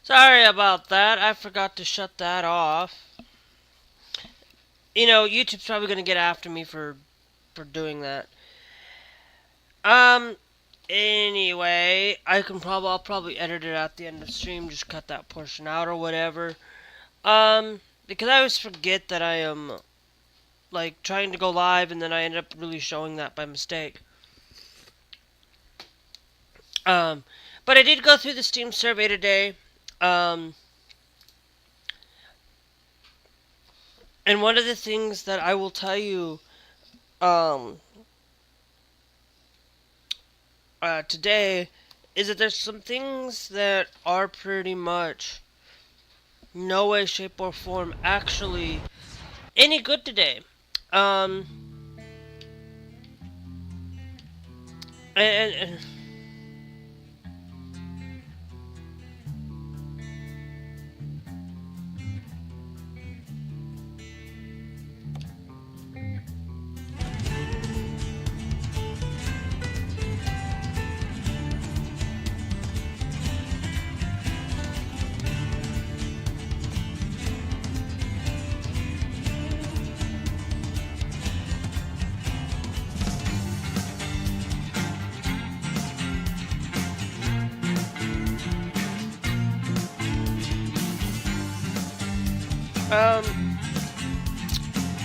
Sorry about that. I forgot to shut that off. You know, YouTube's probably gonna get after me for doing that. Um. Anyway, I'll probably edit it at the end of the stream. Just cut that portion out or whatever. Because I always forget that I am like trying to go live, and then I end up really showing that by mistake. Um, but I did go through the Steam survey today. Um, and one of the things that I will tell you, um, today is that there's some things that are pretty much no way, shape, or form actually any good today. Um, and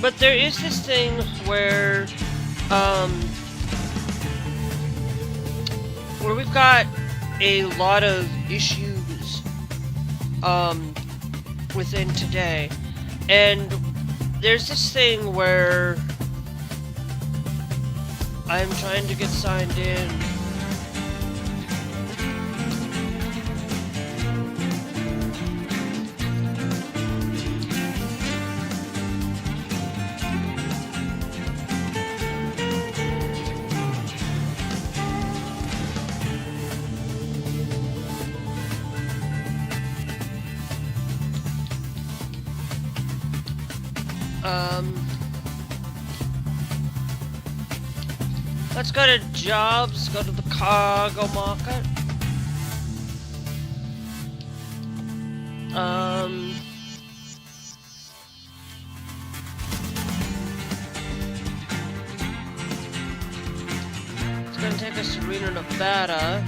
but there is this thing um, where we've got a lot of issues, within today, and there's this thing where I'm trying to get signed in. Let's go to jobs, go to the cargo market. It's gonna take us to Reno, Nevada.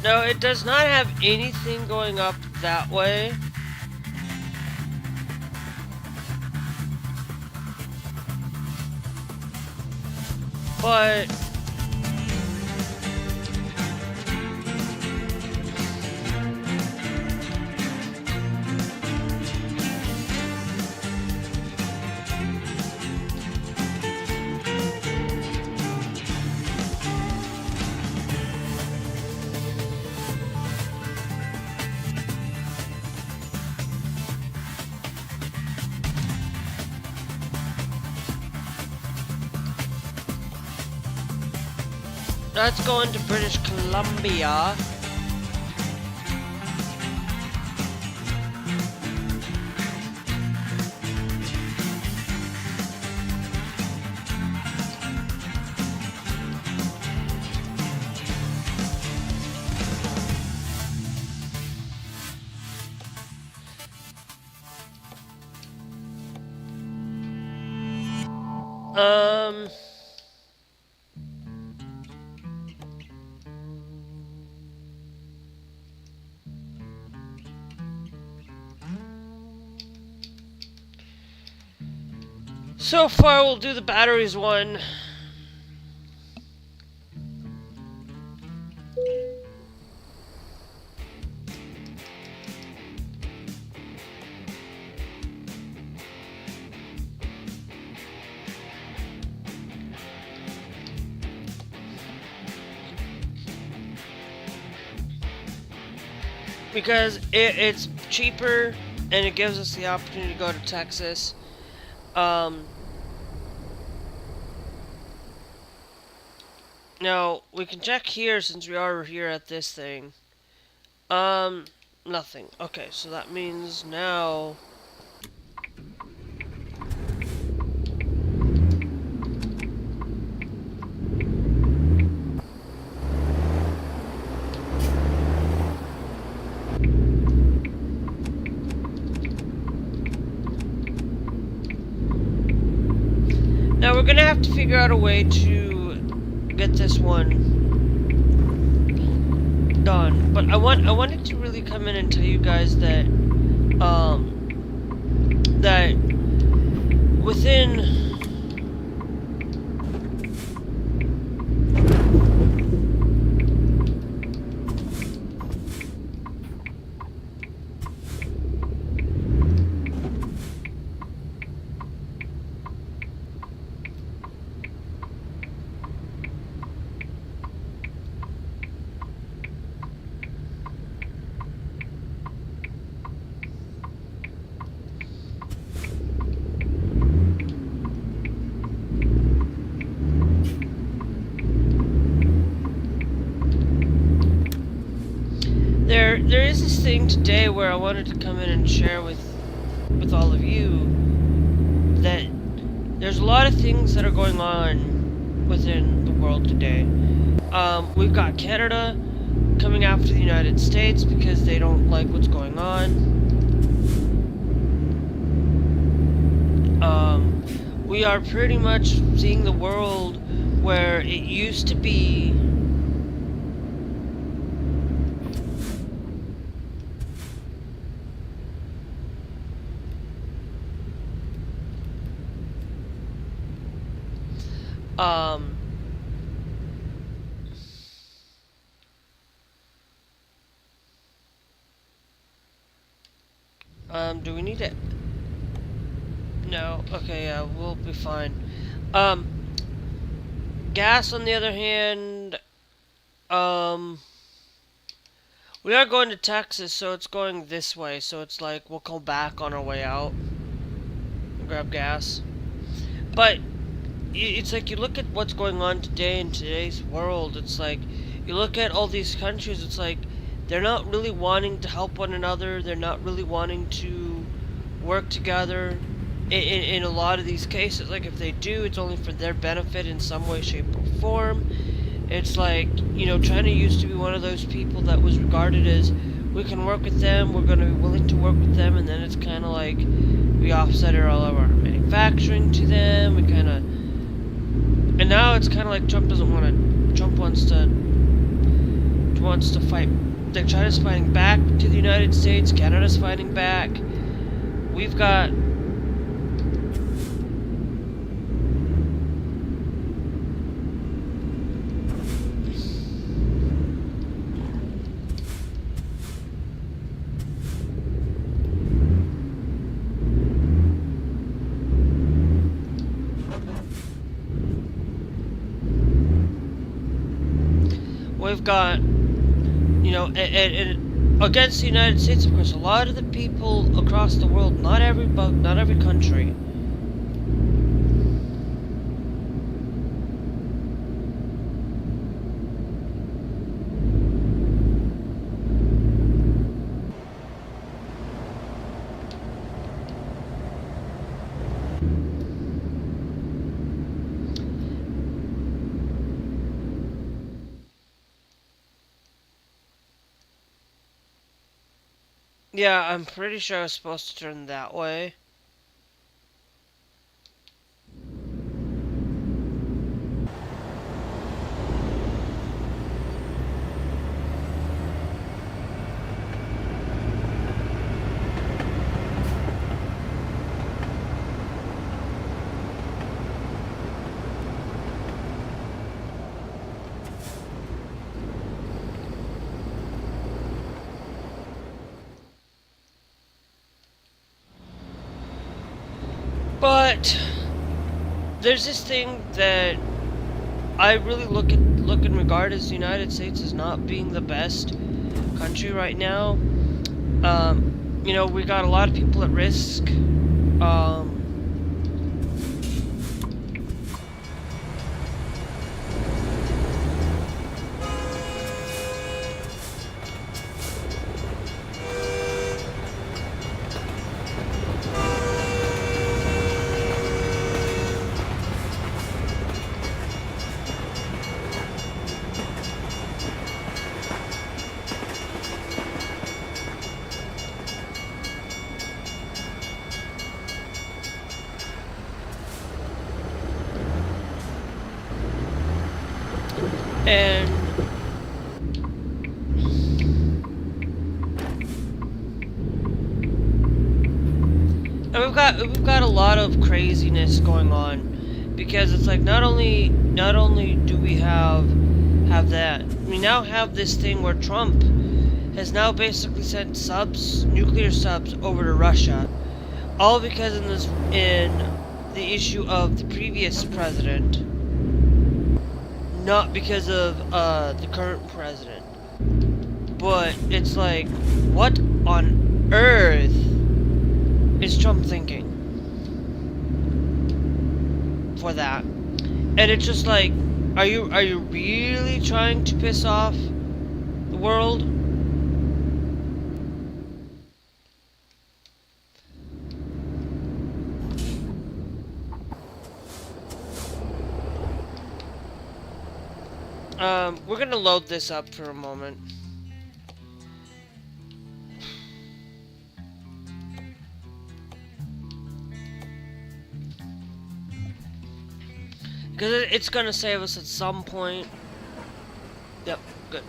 No, it does not have anything going up that way. But let's go into British Columbia. So far, we'll do the batteries one. Because it's cheaper and it gives us the opportunity to go to Texas. Now, we can check here since we are here at this thing. Nothing. Okay, so that means now... Now we're gonna have to figure out a way to get this one done. But I wanted to really come in and tell you guys that that within there is this thing today where I wanted to come in and share with all of you that there's a lot of things that are going on within the world today. We've got Canada coming after the United States because they don't like what's going on. We are pretty much seeing the world where it used to be do we need it? No. Okay, yeah, we'll be fine. Gas, on the other hand, we are going to Texas, so it's going this way, so it's like we'll come back on our way out and grab gas. But it's like you look at what's going on today in today's world, it's like you look at all these countries, it's like they're not really wanting to help one another, they're not really wanting to work together in a lot of these cases. Like if they do, it's only for their benefit in some way, shape, or form. It's like, you know, China used to be one of those people that was regarded as, we can work with them, we're going to be willing to work with them, and then it's kind of like we offset all of our manufacturing to them, we kind of... And now it's kind of like Trump doesn't want to... Trump wants to fight. Like China's fighting back to the United States, Canada's fighting back. We've got... We've got, you know, and against the United States, of course, a lot of the people across the world, not every country. Yeah, I'm pretty sure I was supposed to turn that way. But there's this thing that I really look and regard as the United States as not being the best country right now. You know, we got a lot of people at risk. And we've got a lot of craziness going on, because it's like not only do we have that, we now have this thing where Trump has now basically sent nuclear subs over to Russia, all because in the issue of the previous president, not because of the current president. But it's like, what on earth is Trump thinking for that? And it's just like, are you really trying to piss off the world? We're gonna load this up for a moment. Because it's gonna save us at some point. Yep, good.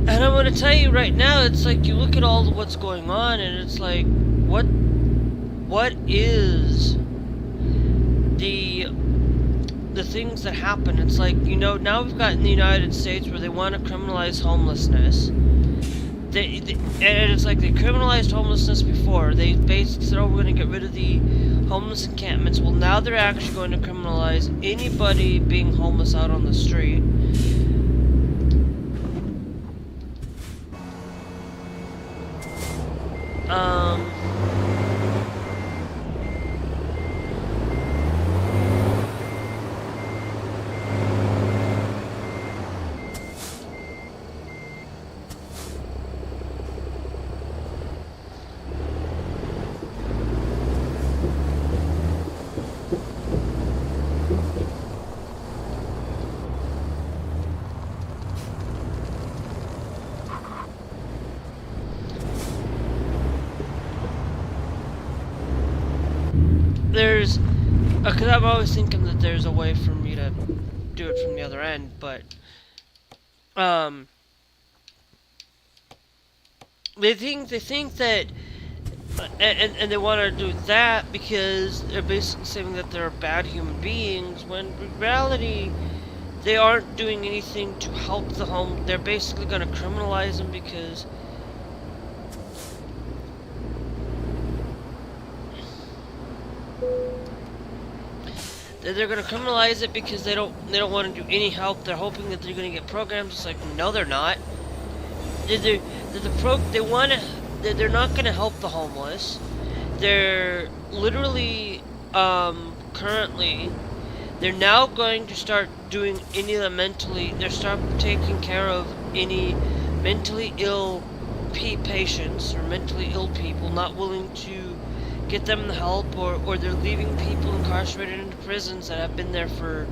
And I'm gonna tell you right now, it's like you look at all of what's going on, and it's like, what is the things that happen? It's like, you know, now we've got in the United States where they want to criminalize homelessness. And it's like they criminalized homelessness before. They basically said, oh, we're going to get rid of the homeless encampments. Well, now they're actually going to criminalize anybody being homeless out on the street. Because I'm always thinking that there's a way for me to do it from the other end, but they think that and they want to do that because they're basically saying that they're bad human beings, when in reality they aren't doing anything to help the home. They're basically going to criminalize them because they're going to criminalize it because they don't want to do any help. They're hoping that they're going to get programs. It's like, no, they're not. They're not going to help the homeless. They're literally currently they're now going to start doing any of the they're start taking care of any mentally ill patients or mentally ill people, not willing to get them the help, or they're leaving people incarcerated into prisons that have been there for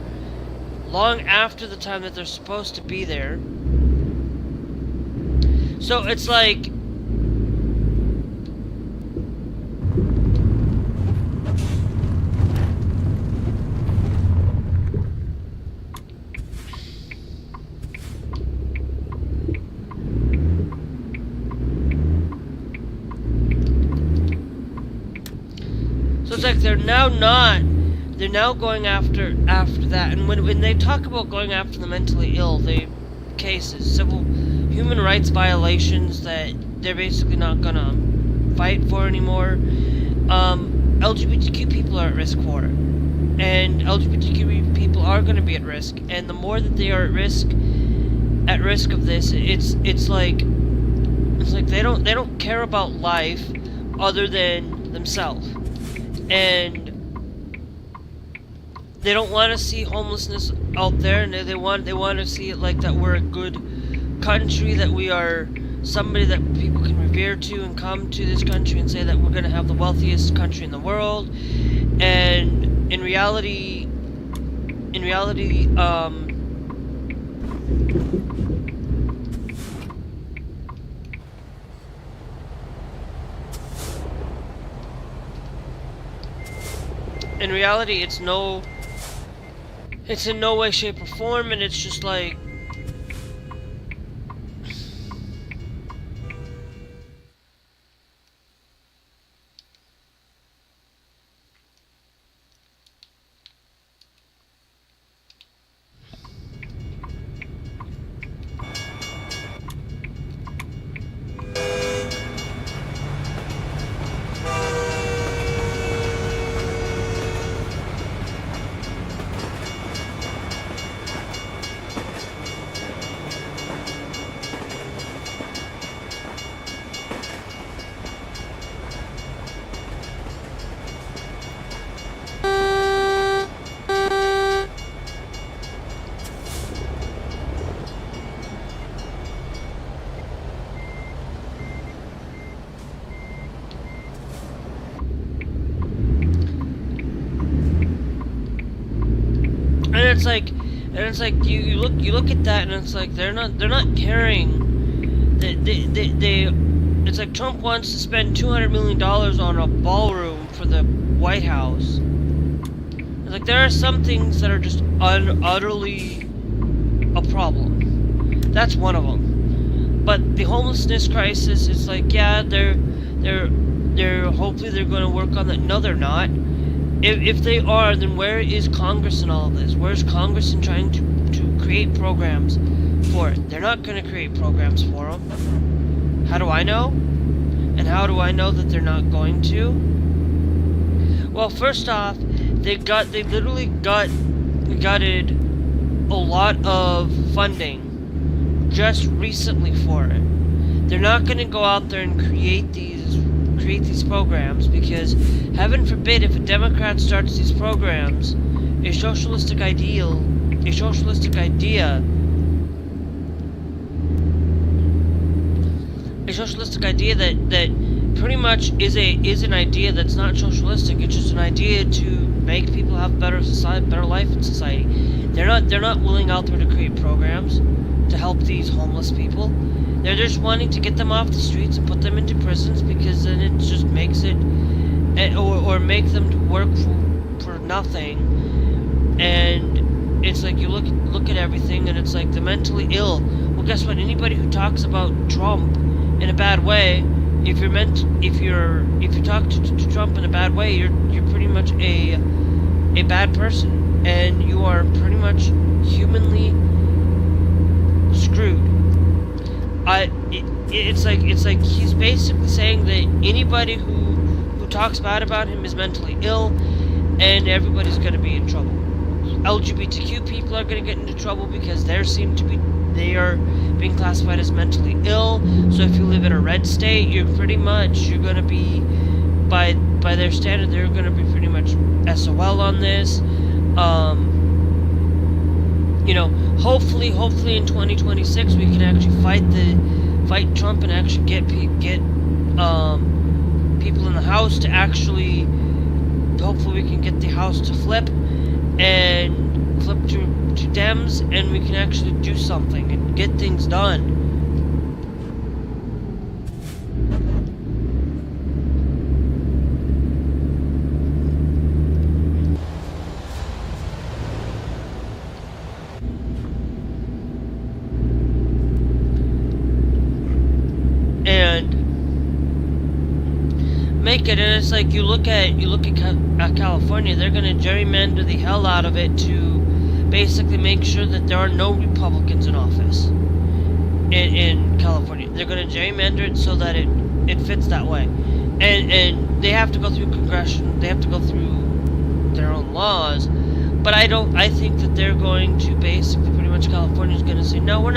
long after the time that they're supposed to be there. So it's like, they're now going after that. And when they talk about going after the mentally ill, cases, civil human rights violations that they're basically not gonna fight for anymore, LGBTQ people are at risk for it. And LGBTQ people are gonna be at risk, and the more that they are at risk of this, it's like they don't care about life other than themselves. And they don't want to see homelessness out there, and they want to see it like that we're a good country, that we are somebody that people can revere to and come to this country and say that we're going to have the wealthiest country in the world. And in reality, in reality, it's in no way, shape, or form, and it's just like, and it's like you look at that, and it's like they're not caring. They it's like Trump wants to spend $200 million on a ballroom for the White House. It's like there are some things that are just utterly a problem. That's one of them. But the homelessness crisis is like, yeah, they're hopefully they're going to work on that. No, they're not. If they are, then where is Congress in all of this? Where's Congress in trying to create programs for it? They're not going to create programs for them. How do I know? And how do I know that they're not going to? Well, first off, they literally gutted a lot of funding just recently for it. They're not going to go out there and create these programs, because heaven forbid if a Democrat starts these programs, a socialistic idea that pretty much is an idea that's not socialistic. It's just an idea to make people have better life in society. They're not willing out there to create programs to help these homeless people. They're just wanting to get them off the streets and put them into prisons, because then it just makes it, or make them to work for nothing. And it's like you look at everything, and it's like the mentally ill. Well, guess what? Anybody who talks about Trump in a bad way, if you talk to Trump in a bad way, you're pretty much a bad person, and you are pretty much humanly screwed. It's like he's basically saying that anybody who talks bad about him is mentally ill, and everybody's going to be in trouble. LGBTQ people are going to get into trouble because they are being classified as mentally ill. So if you live in a red state, you're going to be, by their standard, they're going to be pretty much SOL on this. Hopefully in 2026 we can actually fight Trump and actually get people in the House to actually, hopefully we can get the House to flip to Dems, and we can actually do something and get things done. And it's like you look at California, they're going to gerrymander the hell out of it to basically make sure that there are no Republicans in office in California. They're going to gerrymander it so that it fits that way, and they have to go through they have to go through their own laws. But I think that they're going to basically, pretty much California's going to say, no, we're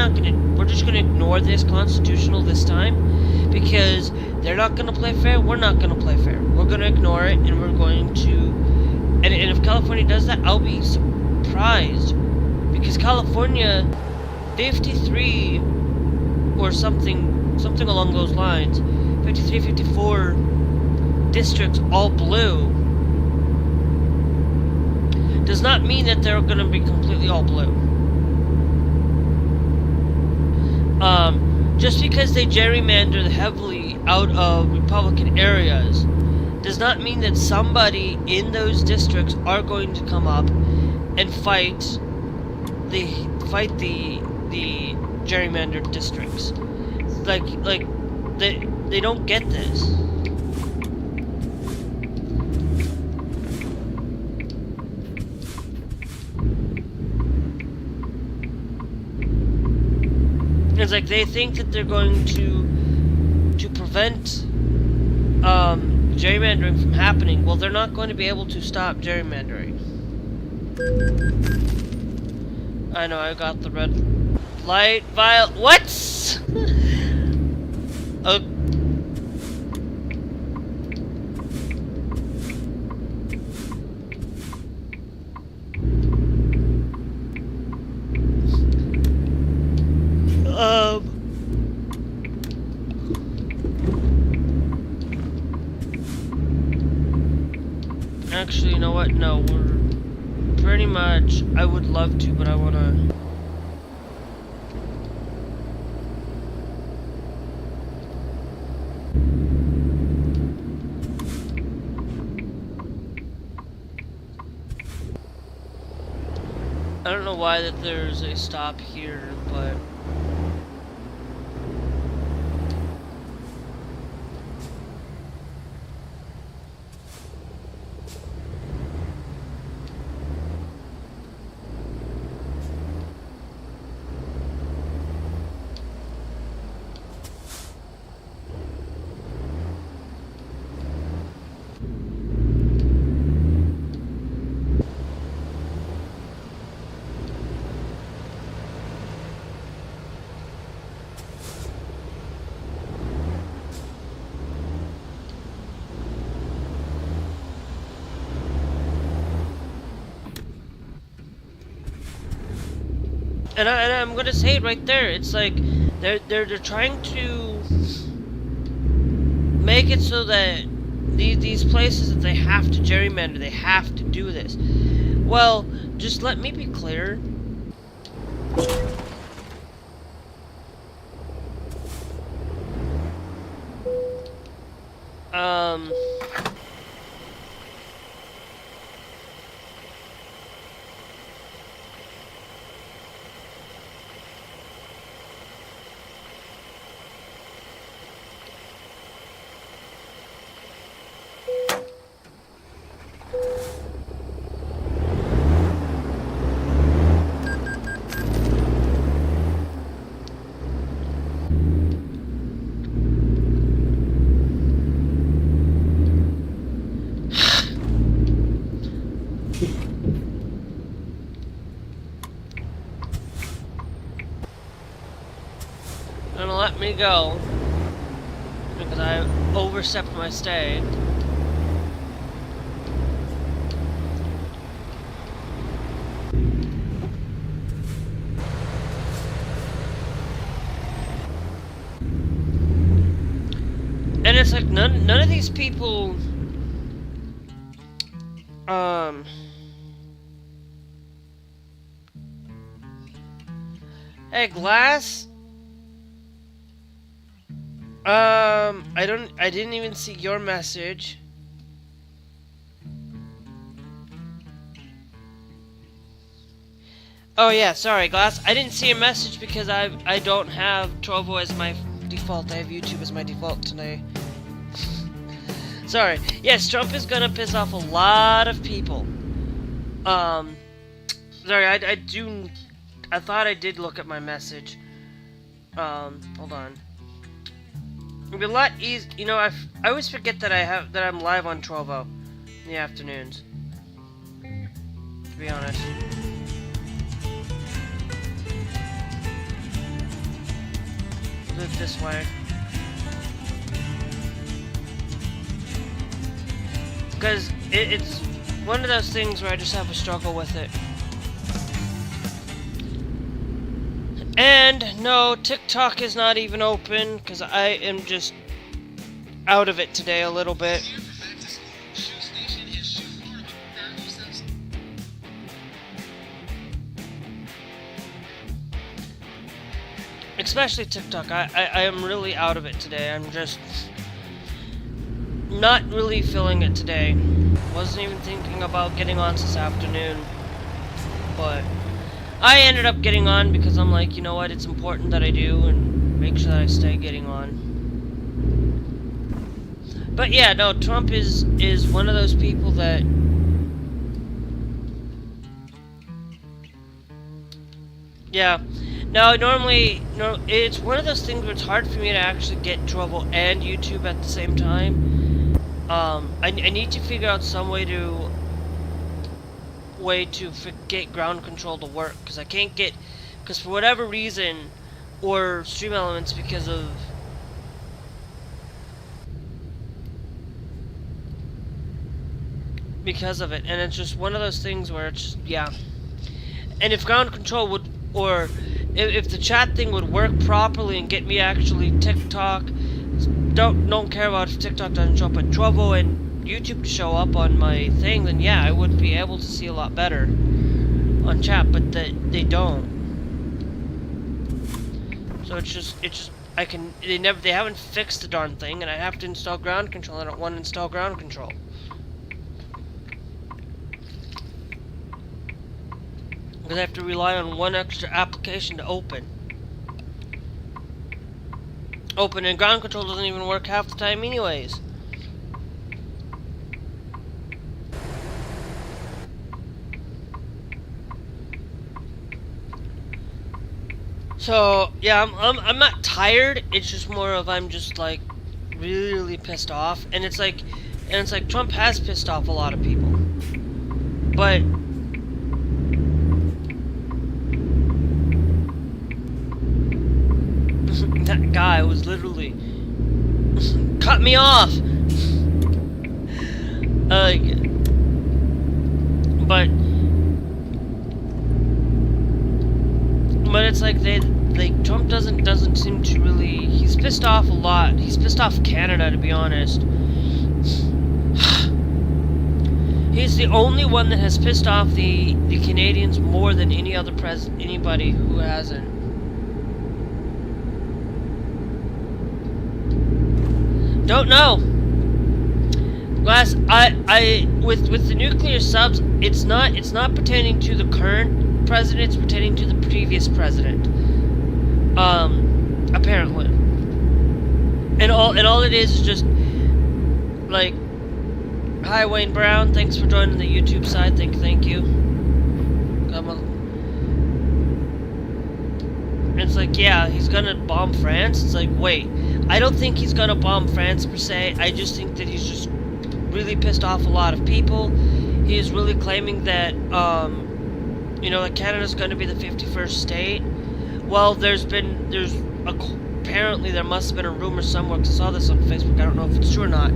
just going to ignore this constitutional this time, because they're not going to play fair, we're not going to play fair. We're going to ignore it, and we're going to, and if California does that, I'll be surprised, because California, 53 or something along those lines, 53, 54 districts all blue. does not mean that they're going to be completely all blue. Just because they gerrymander heavily out of Republican areas does not mean that somebody in those districts are going to come up and fight the gerrymandered districts. Like they don't get this. It's like they think that they're going to prevent gerrymandering from happening. Well, they're not going to be able to stop gerrymandering. I know, I got the red light, violet. What? Okay. Actually, you know what? No, we're pretty much. I would love to, but I wanna. I don't know why that there's a stop here, but. And I'm gonna say it right there. It's like they're trying to make it so that these places that they have to gerrymander, they have to do this. Well, just let me be clear. Gonna let me go because I overstepped my stay. And it's like none of these people hey, Glass? I didn't even see your message. Oh yeah, sorry, Glass. I didn't see a message because I don't have Trovo as my default. I have YouTube as my default today. Sorry. Yes, Trump is gonna piss off a lot of people. Sorry, I thought I did look at my message. Hold on. It'd be a lot easier, you know. I always forget that I'm live on Trovo in the afternoons. To be honest. Do it this way. Because it's one of those things where I just have a struggle with it. And no, TikTok is not even open because I am just out of it today a little bit. especially TikTok. I am really out of it today. I'm just not really feeling it today. Wasn't even thinking about getting on this afternoon, but I ended up getting on because I'm like, you know what, it's important that I do and make sure that I stay getting on. But yeah, no, Trump is one of those people that yeah. No, normally, no, it's one of those things where it's hard for me to actually get Trovo and YouTube at the same time. I need to figure out some way to get ground control to work, because I can't get, because for whatever reason, or Stream Elements because of it, and it's just one of those things where it's just, yeah. And if ground control would, or if the chat thing would work properly and get me actually TikTok, don't care about if TikTok doesn't show up, but Trovo and YouTube to show up on my thing, then yeah, I would be able to see a lot better on chat, but they don't. So it's just they haven't fixed the darn thing, and I have to install ground control. I don't want to install ground control. Because I have to rely on one extra application to open. And ground control doesn't even work half the time anyways. So yeah, I'm not tired. It's just more of I'm just like really pissed off, and it's like Trump has pissed off a lot of people, but that guy was literally cut me off. But it's like Trump doesn't seem to really. He's pissed off a lot. He's pissed off Canada, to be honest. He's the only one that has pissed off the Canadians more than anybody who hasn't. Don't know. With the nuclear subs, it's not pertaining to the current president, it's pertaining to the previous president. Apparently. And all it is just like, hi Wayne Brown, thanks for joining the YouTube side, thank you. It's like, yeah, he's gonna bomb France. It's like, wait, I don't think he's gonna bomb France per se. I just think that he's just really pissed off a lot of people. He is really claiming that, you know, that Canada's gonna be the 51st state. Well, apparently there must have been a rumor somewhere, because I saw this on Facebook. I don't know if it's true or not.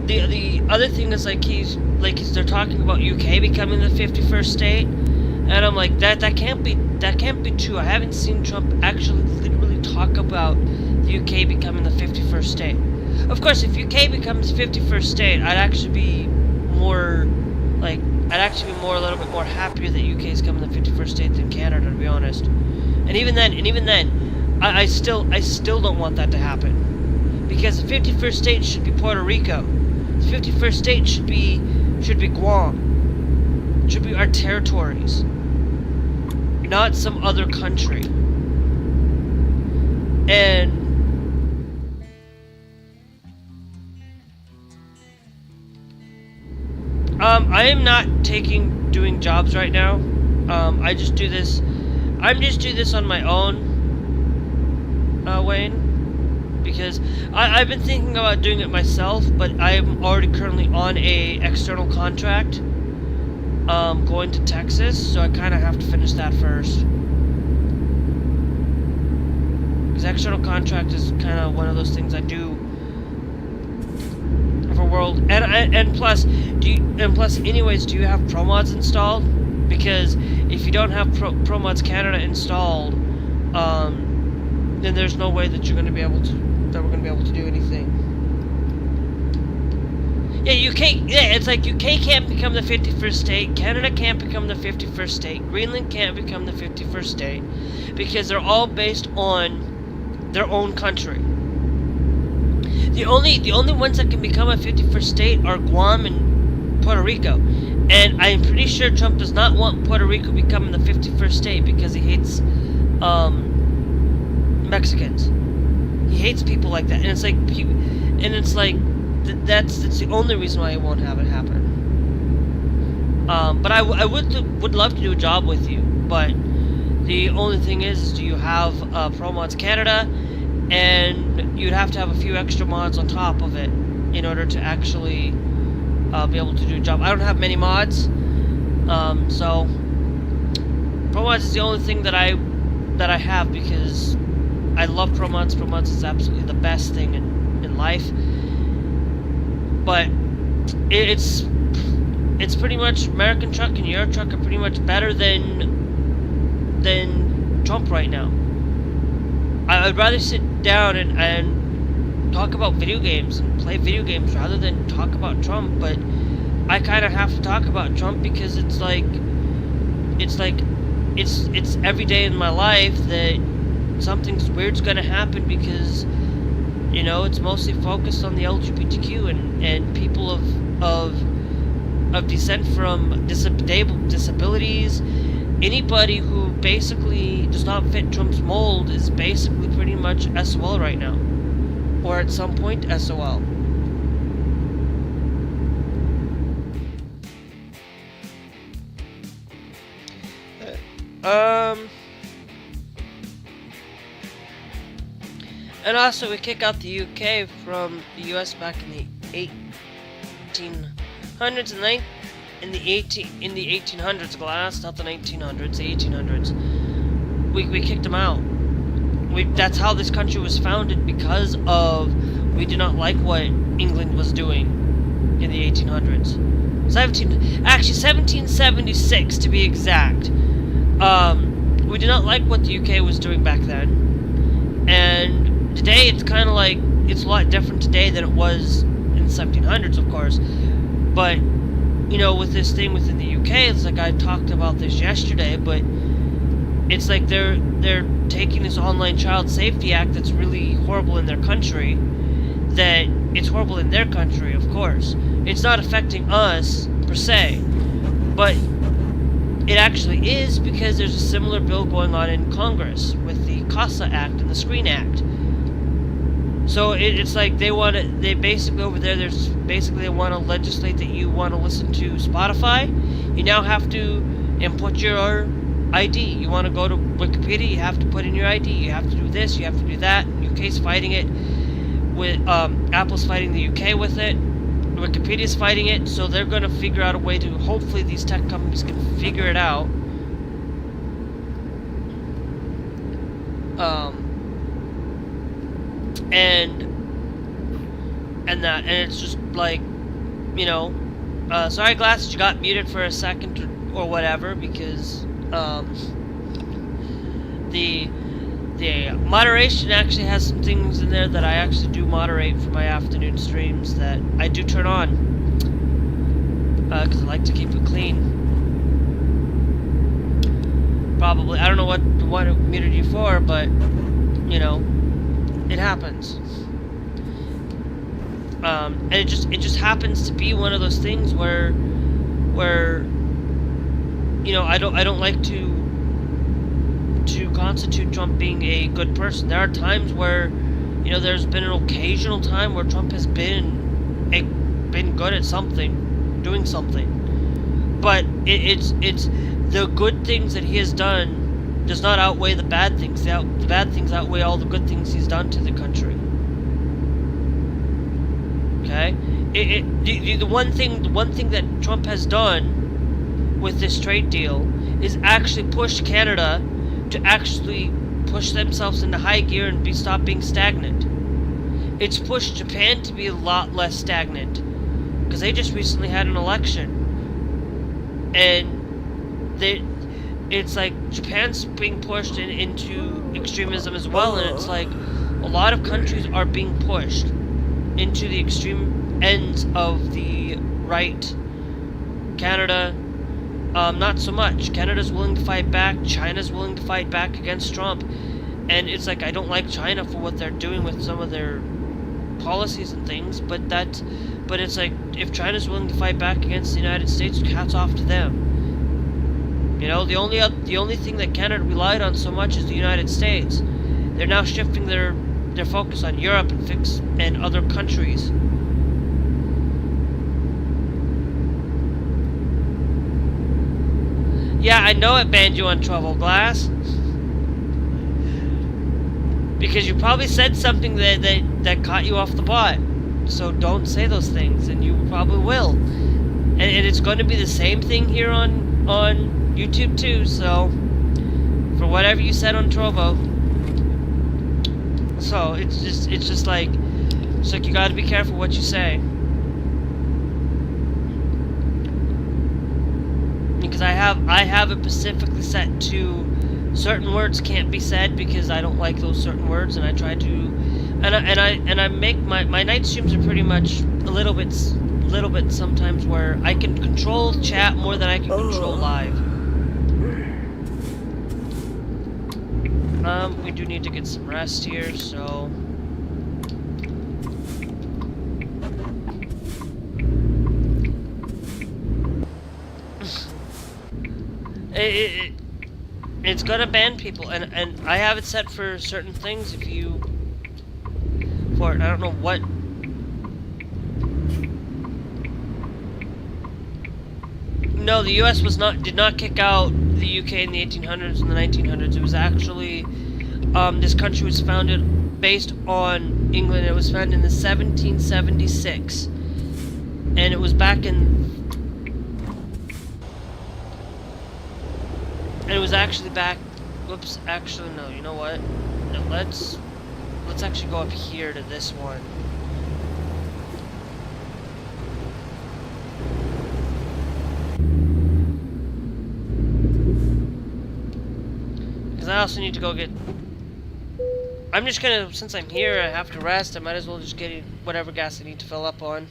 The other thing is they're talking about UK becoming the 51st state, and I'm like, that can't be true. I haven't seen Trump actually literally talk about the UK becoming the 51st state. Of course, if UK becomes 51st state, I'd actually be more a little bit more happier that UK is becoming the 51st state than Canada, to be honest. And even then, I still don't want that to happen, because the 51st state should be Puerto Rico. The 51st state should be Guam. Should be our territories, not some other country. And I am not doing jobs right now. I just do this. I'm just doing this on my own, Wayne, because I've been thinking about doing it myself, but I am already currently on a external contract, going to Texas, so I kind of have to finish that first. Because external contract is kind of one of those things I do for World, and plus, anyways, do you have ProMods installed? Because if you don't have ProMods Canada installed, then there's no way that we're going to be able to do anything. Yeah, UK. Yeah, it's like UK can't become the 51st state. Canada can't become the 51st state. Greenland can't become the 51st state because they're all based on their own country. The only ones that can become a 51st state are Guam and Puerto Rico. And I'm pretty sure Trump does not want Puerto Rico becoming the 51st state because he hates Mexicans. He hates people like that. And it's like that's the only reason why he won't have it happen. But I would love to do a job with you. But the only thing is do you have Pro Mods Canada? And you'd have to have a few extra mods on top of it in order to actually be able to do a job. I don't have many mods, so Pro Mods is the only thing that I have because I love Pro Mods. Pro Mods is absolutely the best thing in life. But it's pretty much American Truck and Euro Truck are pretty much better than Trump right now. I'd rather sit down and talk about video games and play video games rather than talk about Trump, but I kind of have to talk about Trump because it's every day in my life that something weird's gonna happen because, you know, it's mostly focused on the LGBTQ and people of descent from disabilities. Anybody who basically does not fit Trump's mold is basically pretty much SOL right now. Or at some point, SOL. And also we kick out the UK from the US back in the 1800s and in the 1800s, glass, not the 1900s, the 1800s. We kicked them out. That's how this country was founded because of we did not like what England was doing in the 1800s. 1776 to be exact. We did not like what the UK was doing back then. And today it's kind of like it's a lot different today than it was in the 1700s, of course. But you know, with this thing within the UK, it's like I talked about this yesterday, but it's like they're taking this Online Child Safety Act that's really horrible in their country, that it's horrible in their country, of course. It's not affecting us, per se, but it actually is because there's a similar bill going on in Congress with the CASA Act and the Screen Act. So it's like they basically over there, they want to legislate that you want to listen to Spotify. You now have to input your ID. You want to go to Wikipedia, you have to put in your ID. You have to do this, you have to do that. UK's fighting it. With Apple's fighting the UK with it. Wikipedia's fighting it. So they're going to figure out a way to, hopefully these tech companies can figure it out. And it's just like, you know, sorry Glasses, you got muted for a second or whatever because the moderation actually has some things in there that I actually do moderate for my afternoon streams that I do turn on because I like to keep it clean. Probably, I don't know what it muted you for, but you know, it happens. And it just happens to be one of those things where you know, I don't like to constitute Trump being a good person. There are times where, you know, there's been an occasional time where Trump has been good at something, doing something, but it's the good things that he has done does not outweigh the bad things. The bad things outweigh all the good things he's done to the country. Okay, the one thing that Trump has done with this trade deal is actually push Canada to actually push themselves into high gear and stop being stagnant. It's pushed Japan to be a lot less stagnant because they just recently had an election, and it's like Japan's being pushed into extremism as well, and it's like a lot of countries are being pushed into the extreme ends of the right. Canada, not so much. Canada's willing to fight back. China's willing to fight back against Trump. And it's like, I don't like China for what they're doing with some of their policies and things, but it's like, if China's willing to fight back against the United States, hats off to them. You know, the only thing that Canada relied on so much is the United States. They're now shifting their focus on Europe and other countries. Yeah, I know it banned you on Travel Glass. Because you probably said something that caught you off the bot. So don't say those things, and you probably will. And it's going to be the same thing here on YouTube too, so for whatever you said on Trovo. So it's just like you gotta be careful what you say. Because I have it specifically set to certain words can't be said because I don't like those certain words, and I try to, and I make my night streams are pretty much a little bit sometimes where I can control chat more than I can control live. We do need to get some rest here, so. It's gonna ban people, and I have it set for certain things. If you for it, I don't know what. No, the U.S. did not kick out the U.K. in the 1800s and the 1900s. It was actually this country was founded based on England. It was founded in the 1776, and it was back in. And it was actually back. Whoops. Actually, no. You know what? No, let's actually go up here to this one. Because I also need to go get. I'm just gonna, since I'm here, I have to rest. I might as well just get whatever gas I need to fill up on.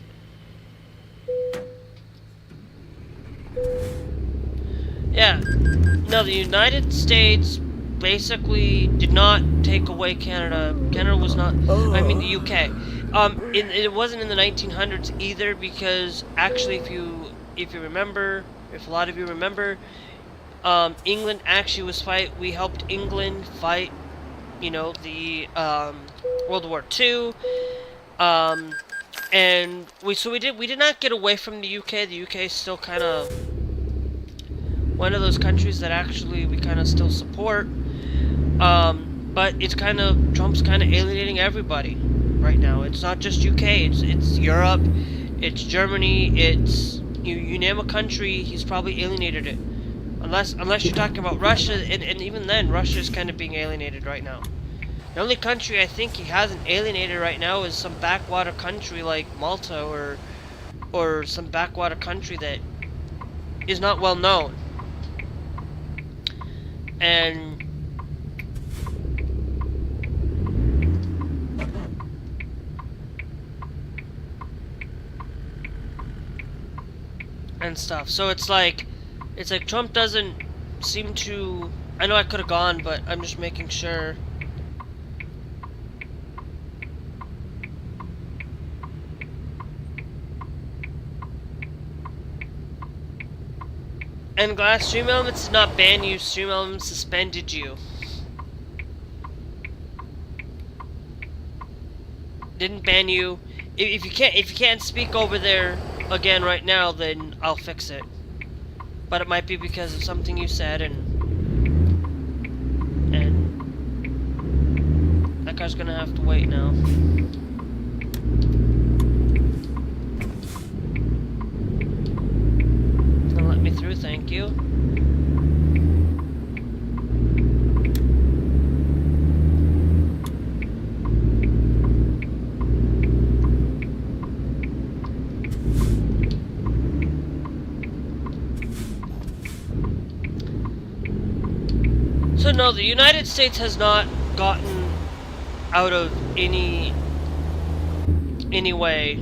Yeah. No, the United States basically did not take away Canada. Canada was not. I mean, the UK. It wasn't in the 1900s either, because actually, if you remember, if a lot of you remember, England actually was we helped England fight, you know, the World War II. And we did not get away from the UK. The UK is still kind of one of those countries that actually we kind of still support, but it's kind of, Trump's kind of alienating everybody right now. It's not just UK, it's Europe, it's Germany, it's, you name a country, he's probably alienated it. Unless you're talking about Russia, and even then, Russia is kind of being alienated right now. The only country I think he hasn't alienated right now is some backwater country like Malta, or some backwater country that is not well known. And stuff. So it's like Trump doesn't seem to. I know I could have gone, but I'm just making sure. And Glass, Stream Elements did not ban you, Stream Elements suspended you. Didn't ban you. If you can't speak over there again right now, then I'll fix it. But it might be because of something you said, and that guy's gonna have to wait now. Let me through, thank you. So no, the United States has not gotten out of any Anyway,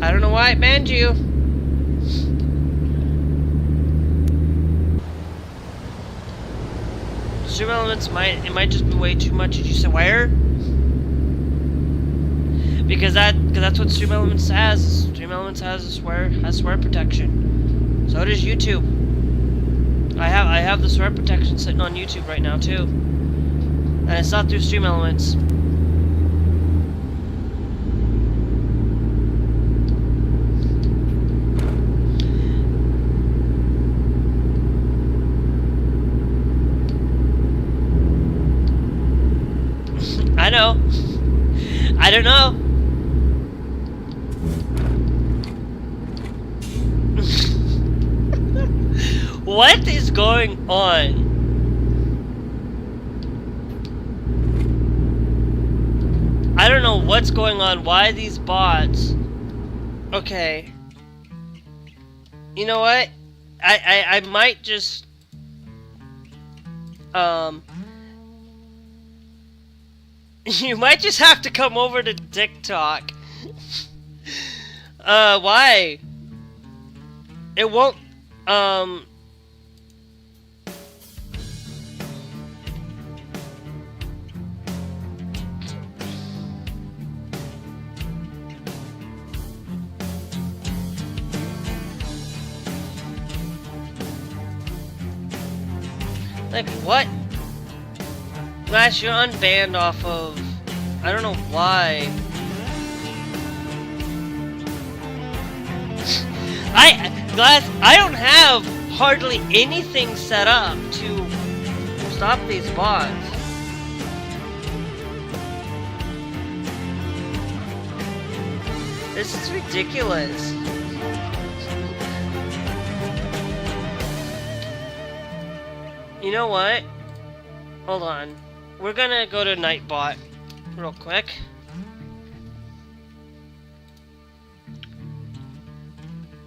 I don't know why it banned you. Stream elements might just be way too much. Did you swear? Because that's what Stream Elements has. Stream Elements has swear protection. So does YouTube. I have the swear protection sitting on YouTube right now too, and it's not through Stream Elements. I know. I don't know. What is going on? I don't know what's going on. Why these bots? Okay. You know what? I might just you might just have to come over to TikTok. Why? It won't like, what? Glass, you're unbanned off of... I don't know why. Glass, I don't have hardly anything set up to stop these bots. This is ridiculous. You know what? Hold on. We're gonna go to Nightbot real quick.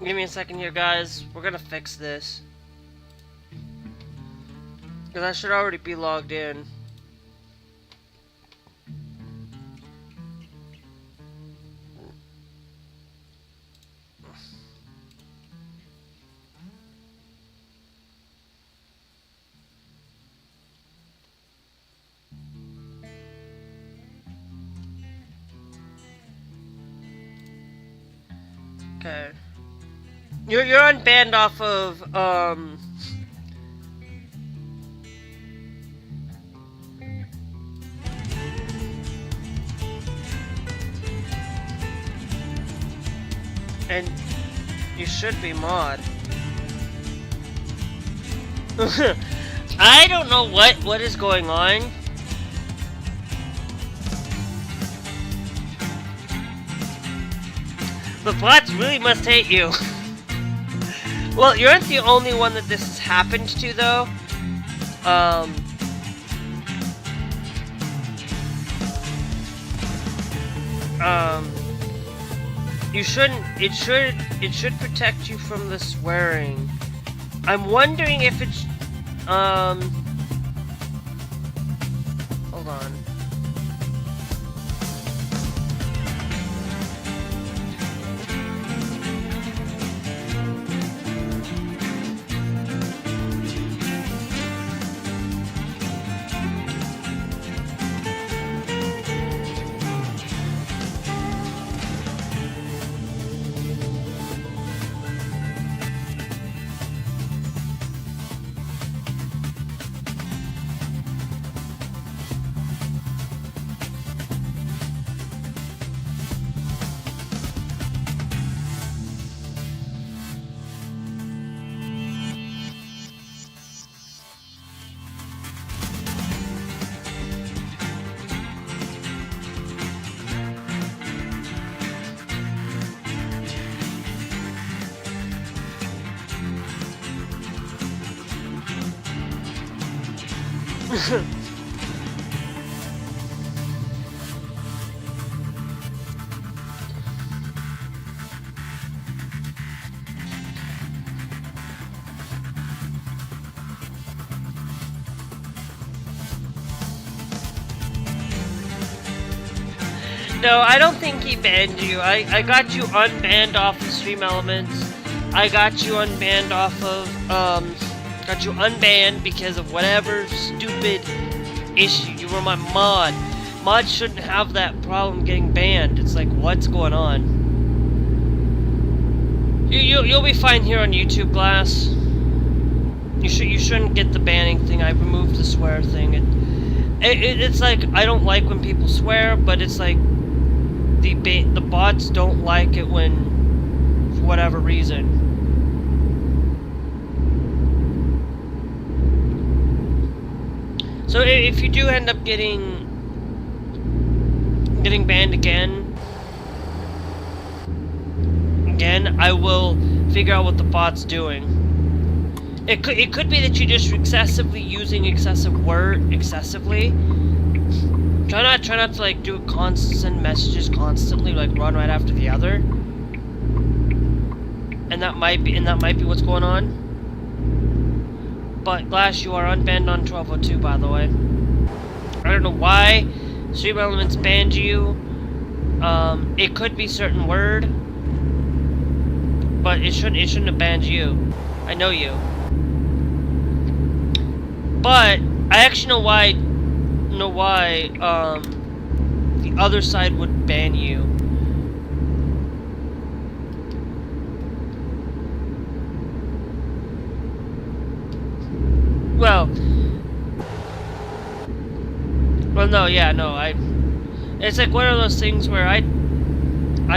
Give me a second here, guys. We're gonna fix this. Because I should already be logged in. Okay. You're unbanned off of and you should be mod. I don't know what is going on. The bots really must hate you. Well, you aren't the only one that this has happened to, though. You shouldn't. It should protect you from the swearing. I'm wondering if it's hold on. No, I don't think he banned you. I got you unbanned off of Stream Elements. I got you unbanned off of, got you unbanned because of whatever stupid issue. You were my mod. Mods shouldn't have that problem getting banned. It's like, what's going on? You'll be fine here on YouTube, Glass. You shouldn't get the banning thing. I removed the swear thing. It's like, I don't like when people swear, but it's like the bots don't like it when, for whatever reason. So if you do end up getting banned again, I will figure out what the bot's doing. It could be that you're just excessively using excessive word excessively. Try not to like do constant messages constantly, like one right after the other. And that might be what's going on. But Glass, you are unbanned on 1202, by the way. I don't know why Stream Elements banned you. It could be certain word, but it shouldn't have banned you. I know you. But I actually know why the other side would ban you. Well, no, yeah, no, it's like one of those things where I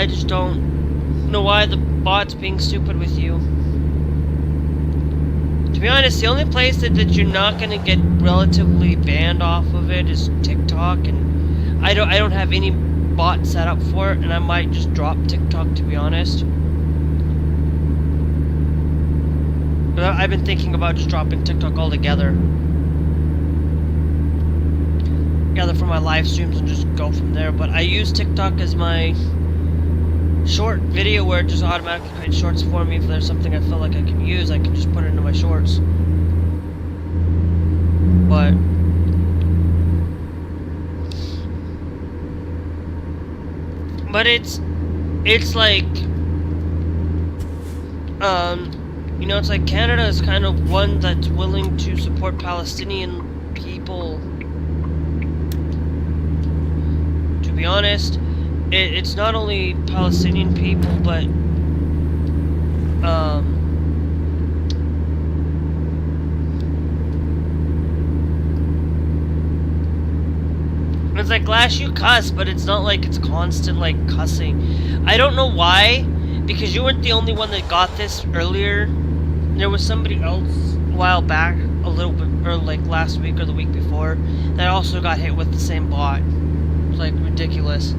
just don't know why the bot's being stupid with you. To be honest, the only place that you're not gonna get relatively banned off of it is TikTok, and I don't have any bot set up for it, and I might just drop TikTok, to be honest. But I've been thinking about just dropping TikTok altogether. Gather for my live streams and just go from there. But I use TikTok as my short video where it just automatically creates shorts for me. If there's something I feel like I can use, I can just put it into my shorts. But it's like, you know, it's like Canada is kind of one that's willing to support Palestinian people. To be honest, it's not only Palestinian people, but it's like, Glass, you cuss, but it's not like it's constant like cussing. I don't know why, because you weren't the only one that got this earlier. There was somebody else a while back, a little bit, or like last week or the week before, that also got hit with the same bot. It's like ridiculous.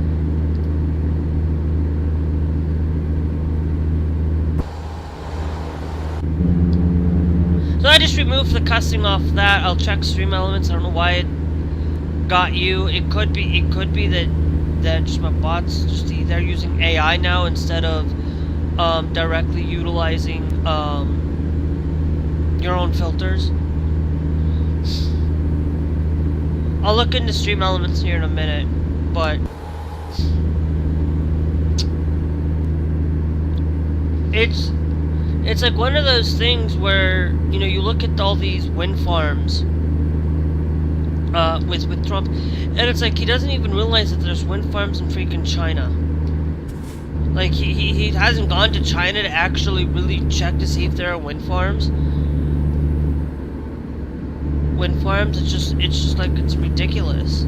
So I just removed the cussing off that. I'll check Stream Elements. I don't know why it got you. It could be that just my bots, just they're using AI now instead of directly utilizing your own filters. I'll look into Stream Elements here in a minute, but it's like one of those things where, you know, you look at all these wind farms with Trump, and it's like he doesn't even realize that there's wind farms in freaking China. Like he hasn't gone to China to actually really check to see if there are wind farms. It's just like, it's ridiculous.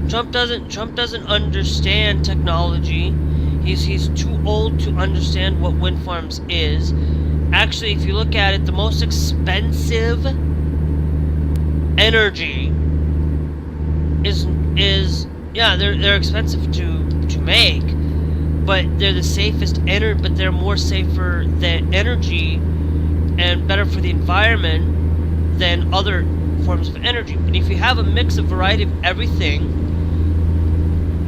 Trump doesn't understand technology. He's too old to understand what wind farms is. Actually, if you look at it, the most expensive energy is yeah, they're expensive to make, but they're the safest energy. But they're more safer than energy and better for the environment than other forms of energy. And if you have a mix of variety of everything,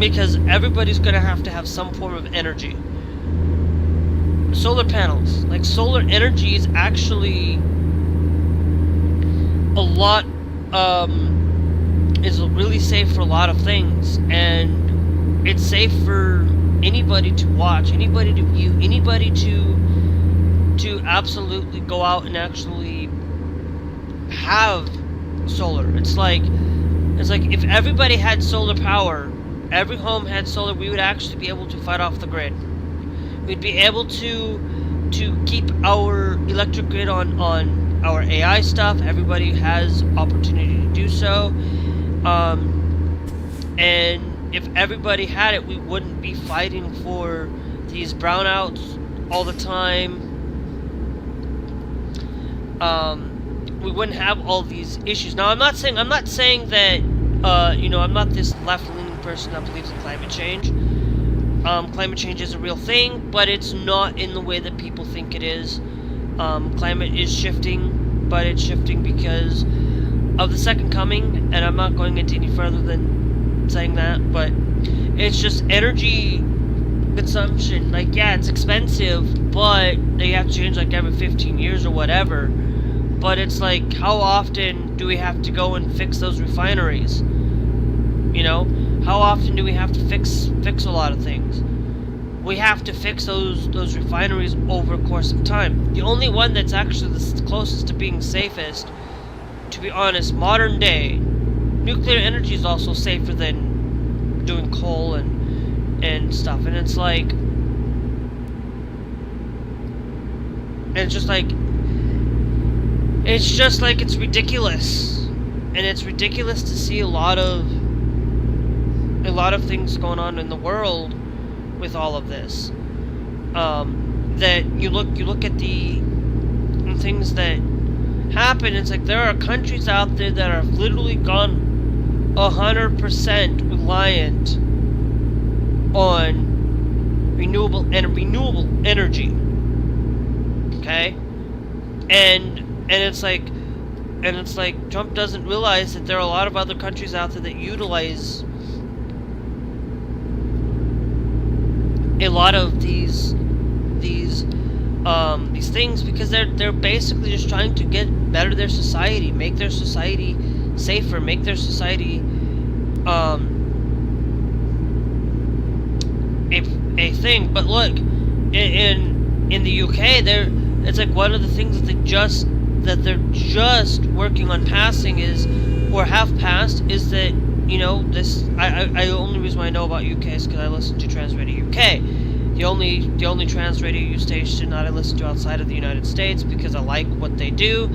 because everybody's gonna have to have some form of energy. Solar panels, like solar energy, is actually a lot, is really safe for a lot of things, and it's safe for anybody to watch, anybody to view, anybody to absolutely go out and actually have solar. It's like if everybody had solar power, every home had solar, we would actually be able to fight off the grid. We'd be able to keep our electric grid on our AI stuff. Everybody has opportunity to do so. And if everybody had it, we wouldn't be fighting for these brownouts all the time. We wouldn't have all these issues. Now, I'm not saying that, I'm not this left-leaning person that believes in climate change. Climate change is a real thing, but it's not in the way that people think it is. Climate is shifting, but it's shifting because of the second coming, and I'm not going into any further than saying that, but it's just energy consumption. Like, yeah, it's expensive, but they have to change like every 15 years or whatever. But it's like, how often do we have to go and fix those refineries? You know, how often do we have to fix a lot of things? We have to fix those refineries over a course of time. The only one that's actually the closest to being safest, to be honest, modern day, nuclear energy is also safer than doing coal and stuff. And it's like, it's ridiculous. And it's ridiculous to see a lot of things going on in the world with all of this. That you look at the things that happen. It's like there are countries out there that are literally gone 100% reliant on renewable energy. Okay, and it's like Trump doesn't realize that there are a lot of other countries out there that utilize a lot of these things because they're basically just trying to better their society, make their society safer, make their society a thing. But look, in the UK, it's like one of the things that they're just working on passing have passed is that, this, the only reason why I know about UK is because I listen to Trans Radio UK. The only trans radio station that I listen to outside of the United States, because I like what they do.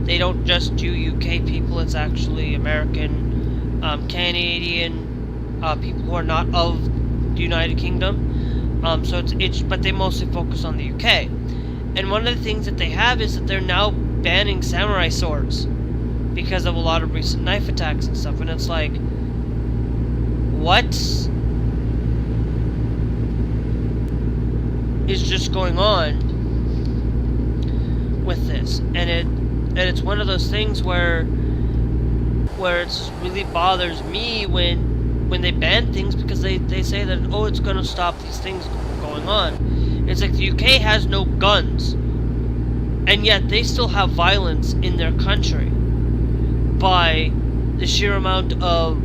They don't just do UK people, it's actually American, Canadian, people who are not of the United Kingdom. But they mostly focus on the UK. And one of the things that they have is that they're now banning samurai swords because of a lot of recent knife attacks and stuff. And it's like, what is just going on with this? And it's one of those things where it really bothers me when they ban things, because they say that, oh, it's going to stop these things going on. It's like the UK has no guns, and yet they still have violence in their country by the sheer amount of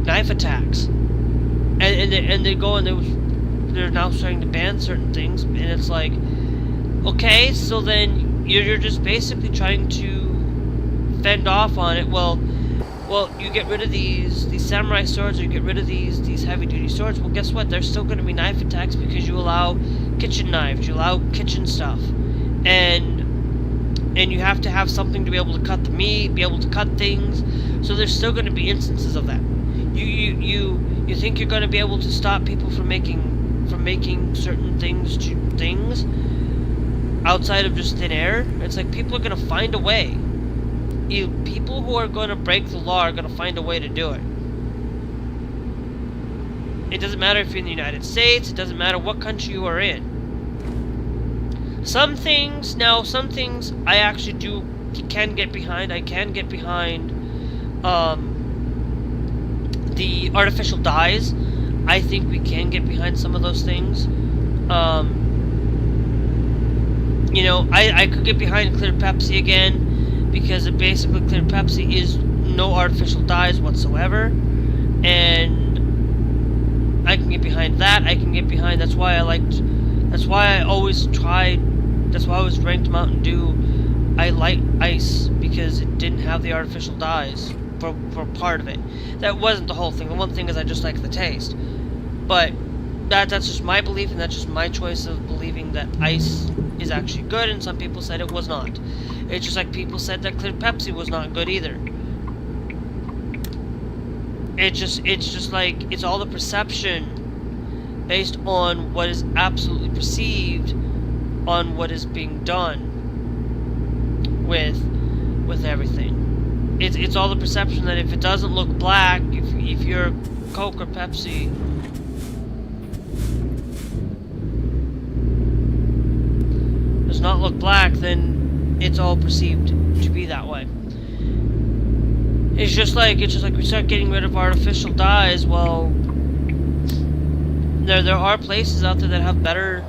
knife attacks. And they go and they're now starting to ban certain things, and it's like, okay, so then you're just basically trying to fend off on it. Well, you get rid of these samurai swords, or you get rid of these heavy-duty swords. Well, guess what? There's still going to be knife attacks because you allow kitchen knives, you allow kitchen stuff, and you have to have something to be able to cut the meat, be able to cut things. So there's still going to be instances of that. You think you're going to be able to stop people from making certain things outside of just thin air? It's like people are going to find a way. People who are going to break the law are going to find a way to do it. It doesn't matter if you're in the United States. It doesn't matter what country you are in. Some things I actually can get behind. I can get behind the artificial dyes. I think we can get behind some of those things. I could get behind clear Pepsi again, because it basically, clear Pepsi is no artificial dyes whatsoever, and I can get behind that. I can get behind. That's why I always tried. That's why I always ranked Mountain Dew. I like ice because it didn't have the artificial dyes for part of it. That wasn't the whole thing. The one thing is I just like the taste. But that's just my belief, and that's just my choice of believing that ice is actually good, and some people said it was not. It's just like people said that clear Pepsi was not good either. It's just like, it's all the perception based on what is absolutely perceived on what is being done with everything. It's all the perception that if it doesn't look black, if you're Coke or Pepsi, does not look black, then it's all perceived to be that way. It's just like we start getting rid of artificial dyes. Well, there are places out there that have better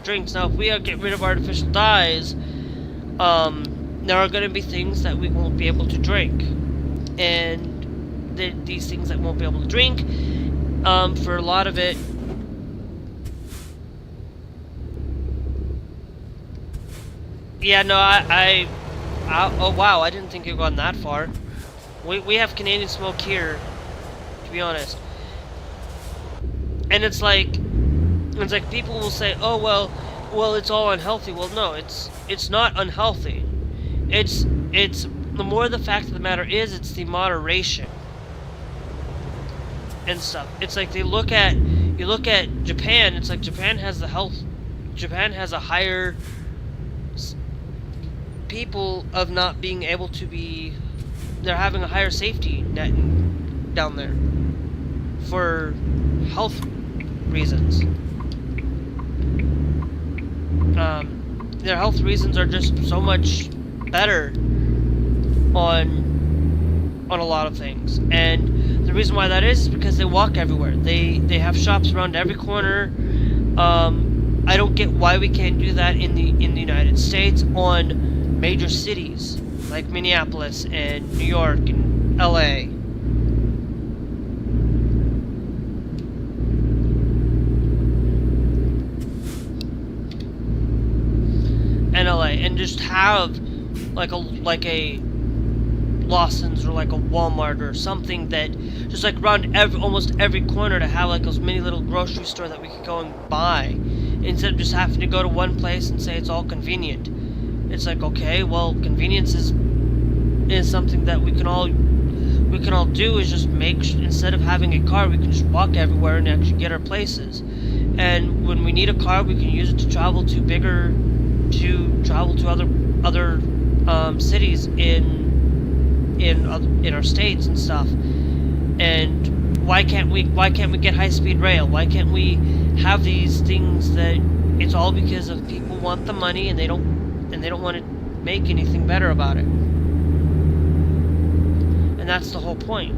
drinks. Now, if we get rid of artificial dyes, there are going to be things that we won't be able to drink, and these things that we won't be able to drink, for a lot of it. Yeah, no, oh wow, I didn't think you'd gone that far. We have Canadian smoke here, to be honest. And it's like people will say, oh well it's all unhealthy. Well, no, it's not unhealthy. It's the more the fact of the matter is, it's the moderation and stuff. It's like you look at Japan, it's like Japan has a higher people of not being able to be, they're having a higher safety net down there for health reasons. Their health reasons are just so much better on a lot of things, and the reason why that is because they walk everywhere. They have shops around every corner. I don't get why we can't do that in the United States on major cities like Minneapolis and New York and LA. And LA, and just have like a Lawson's or like a Walmart or something, that just like around almost every corner, to have like those mini little grocery store that we could go and buy, instead of just having to go to one place and say it's all convenient. It's like, okay, well, convenience is something that we can all do, is just instead of having a car, we can just walk everywhere and actually get our places. And when we need a car, we can use it to travel to other cities in our states and stuff. And why can't we get high-speed rail? Why can't we have these things? That it's all because of people want the money, and they don't want to make anything better about it. And that's the whole point.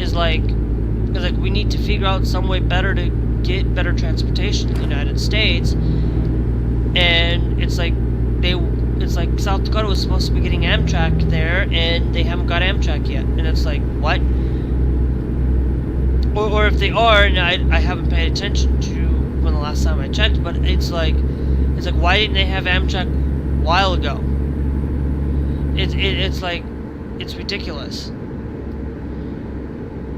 Is like we need to figure out some way better to get better transportation in the United States. And it's like South Dakota was supposed to be getting Amtrak there, and they haven't got Amtrak yet. And it's like, what? Or if they are, and I haven't paid attention to when the last time I checked, but it's like why didn't they have Amtrak a while ago? It's like, it's ridiculous.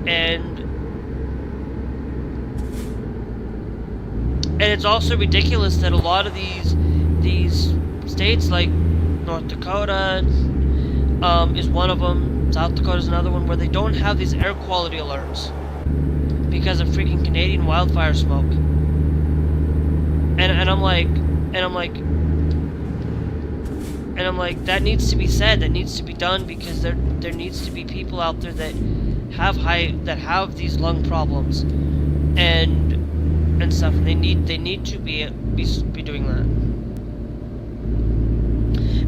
And it's also ridiculous that a lot of these states, like North Dakota is one of them, South Dakota is another one, where they don't have these air quality alerts because of freaking Canadian wildfire smoke. And I'm like, that needs to be said, that needs to be done, because there needs to be people out there that have these lung problems and stuff. And they need to be doing that.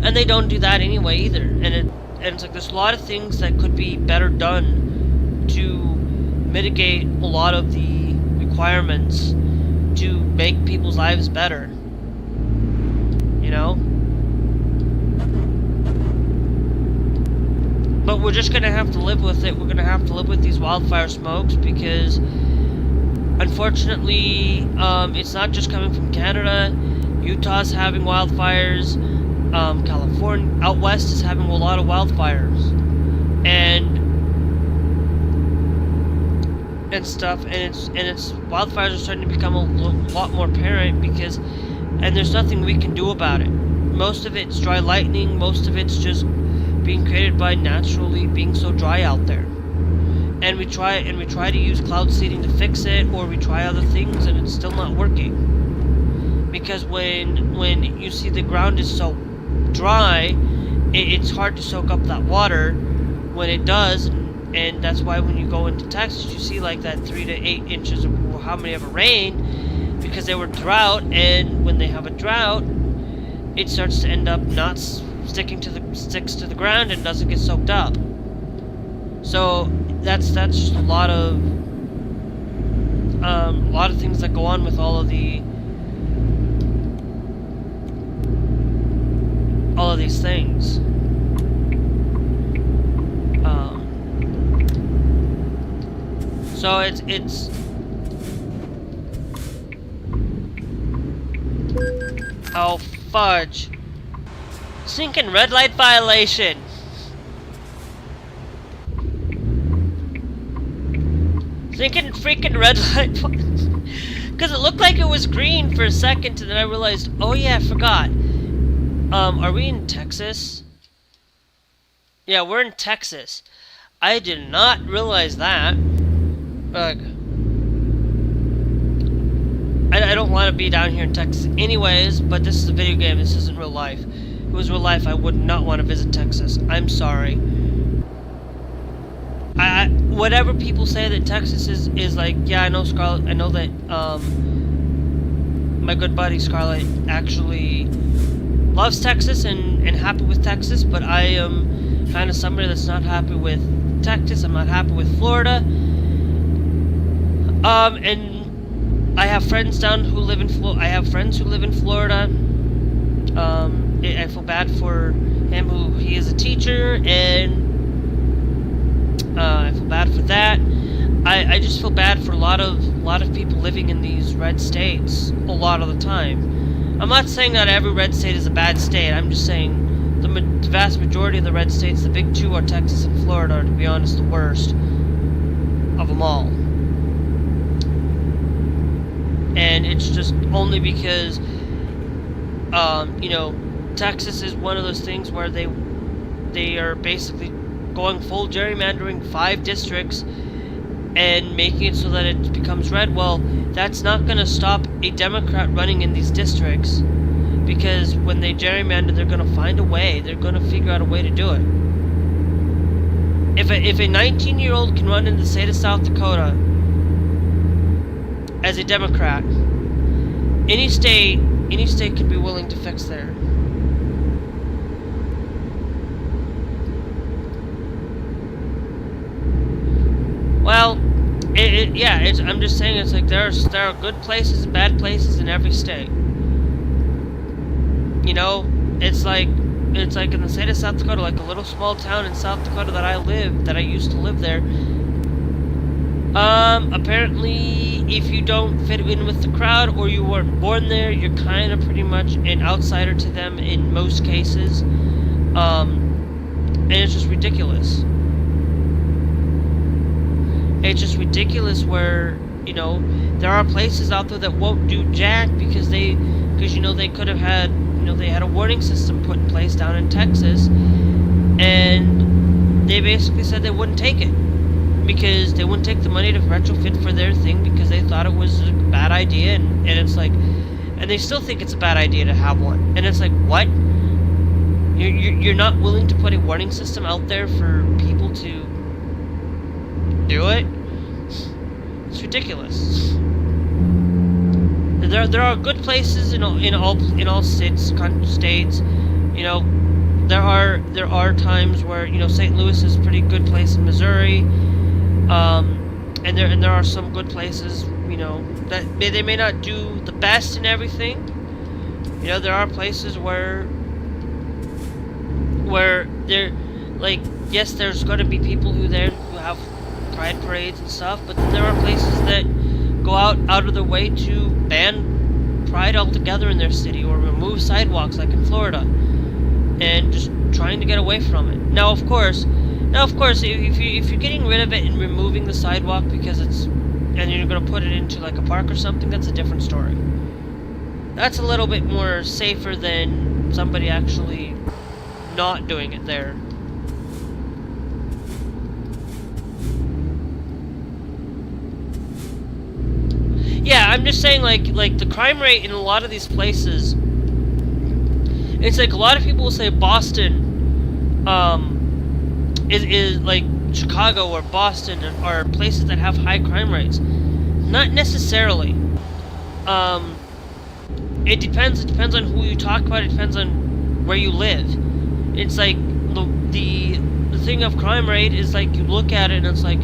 And they don't do that anyway either. And it's like, there's a lot of things that could be better done to mitigate a lot of the requirements to make people's lives better. You know? But we're just gonna have to live with it. We're gonna have to live with these wildfire smokes, because Unfortunately, it's not just coming from Canada. Utah's having wildfires. California, out west, is having a lot of wildfires, and stuff. And it's wildfires are starting to become a lot more apparent and there's nothing we can do about it. Most of it's dry lightning. Most of it's just being created by naturally being so dry out there. And we try to use cloud seeding to fix it, or we try other things, and it's still not working. Because when you see the ground is so dry, it's hard to soak up that water when it does, and that's why when you go into Texas, you see like that 3 to 8 inches of how many of a rain, because they were drought, and when they have a drought, it starts to end up not sticks to the ground and doesn't get soaked up. So that's just a lot of things that go on with all of these things. So it's oh fudge! Sinking red light violation. Thinking freaking red light, because it looked like it was green for a second, and then I realized, oh yeah, I forgot. Are we in Texas? Yeah, we're in Texas. I did not realize that. Ugh. I don't want to be down here in Texas anyways, but this is a video game, this isn't real life. If it was real life, I would not want to visit Texas. I'm sorry. Whatever people say that Texas is like, yeah, I know Scarlett, I know that, my good buddy Scarlett actually loves Texas and happy with Texas, but I am kind of somebody that's not happy with Texas. I'm not happy with Florida. And I have friends who live in Florida. I have friends who live in Florida. I feel bad for him, he is a teacher, and I feel bad for that. I just feel bad for a lot of people living in these red states a lot of the time. I'm not saying that every red state is a bad state. I'm just saying the vast majority of the red states, the big two, are Texas and Florida, are, to be honest, the worst of them all. And it's just only because, you know, Texas is one of those things where they are basically going full gerrymandering 5 districts and making it so that it becomes red. Well, that's not going to stop a Democrat running in these districts, because when they gerrymander, they're going to find a way. They're going to figure out a way to do it. If a 19-year-old can run in the state of South Dakota as a Democrat, any state can be willing to fix there. Well, I'm just saying, it's like there are good places and bad places in every state. You know, it's like in the state of South Dakota, like a little small town in South Dakota that I used to live there. Apparently, if you don't fit in with the crowd, or you weren't born there, you're kind of pretty much an outsider to them in most cases. And it's just ridiculous. It's just ridiculous where, you know, there are places out there that won't do jack because they could have had, you know, they had a warning system put in place down in Texas, and they basically said they wouldn't take it because they wouldn't take the money to retrofit for their thing because they thought it was a bad idea, and it's like, and they still think it's a bad idea to have one, and it's like, what? You're not willing to put a warning system out there for people to do it? It's ridiculous. There are good places in all states. You know, there are times where, you know, St. Louis is a pretty good place in Missouri, and there are some good places, you know, that they may not do the best in everything. You know, there are places where they're like, yes, there's going to be people who have pride parades and stuff, but then there are places that go out of their way to ban pride altogether in their city, or remove sidewalks like in Florida, and just trying to get away from it. Now of course, if you're getting rid of it and removing the sidewalk because and you're gonna put it into like a park or something, that's a different story. That's a little bit more safer than somebody actually not doing it there. Yeah, I'm just saying, like the crime rate in a lot of these places, it's like a lot of people will say Boston, is like Chicago or Boston are places that have high crime rates. Not necessarily. It depends. It depends on who you talk about. It depends on where you live. It's like the thing of crime rate is like you look at it and it's like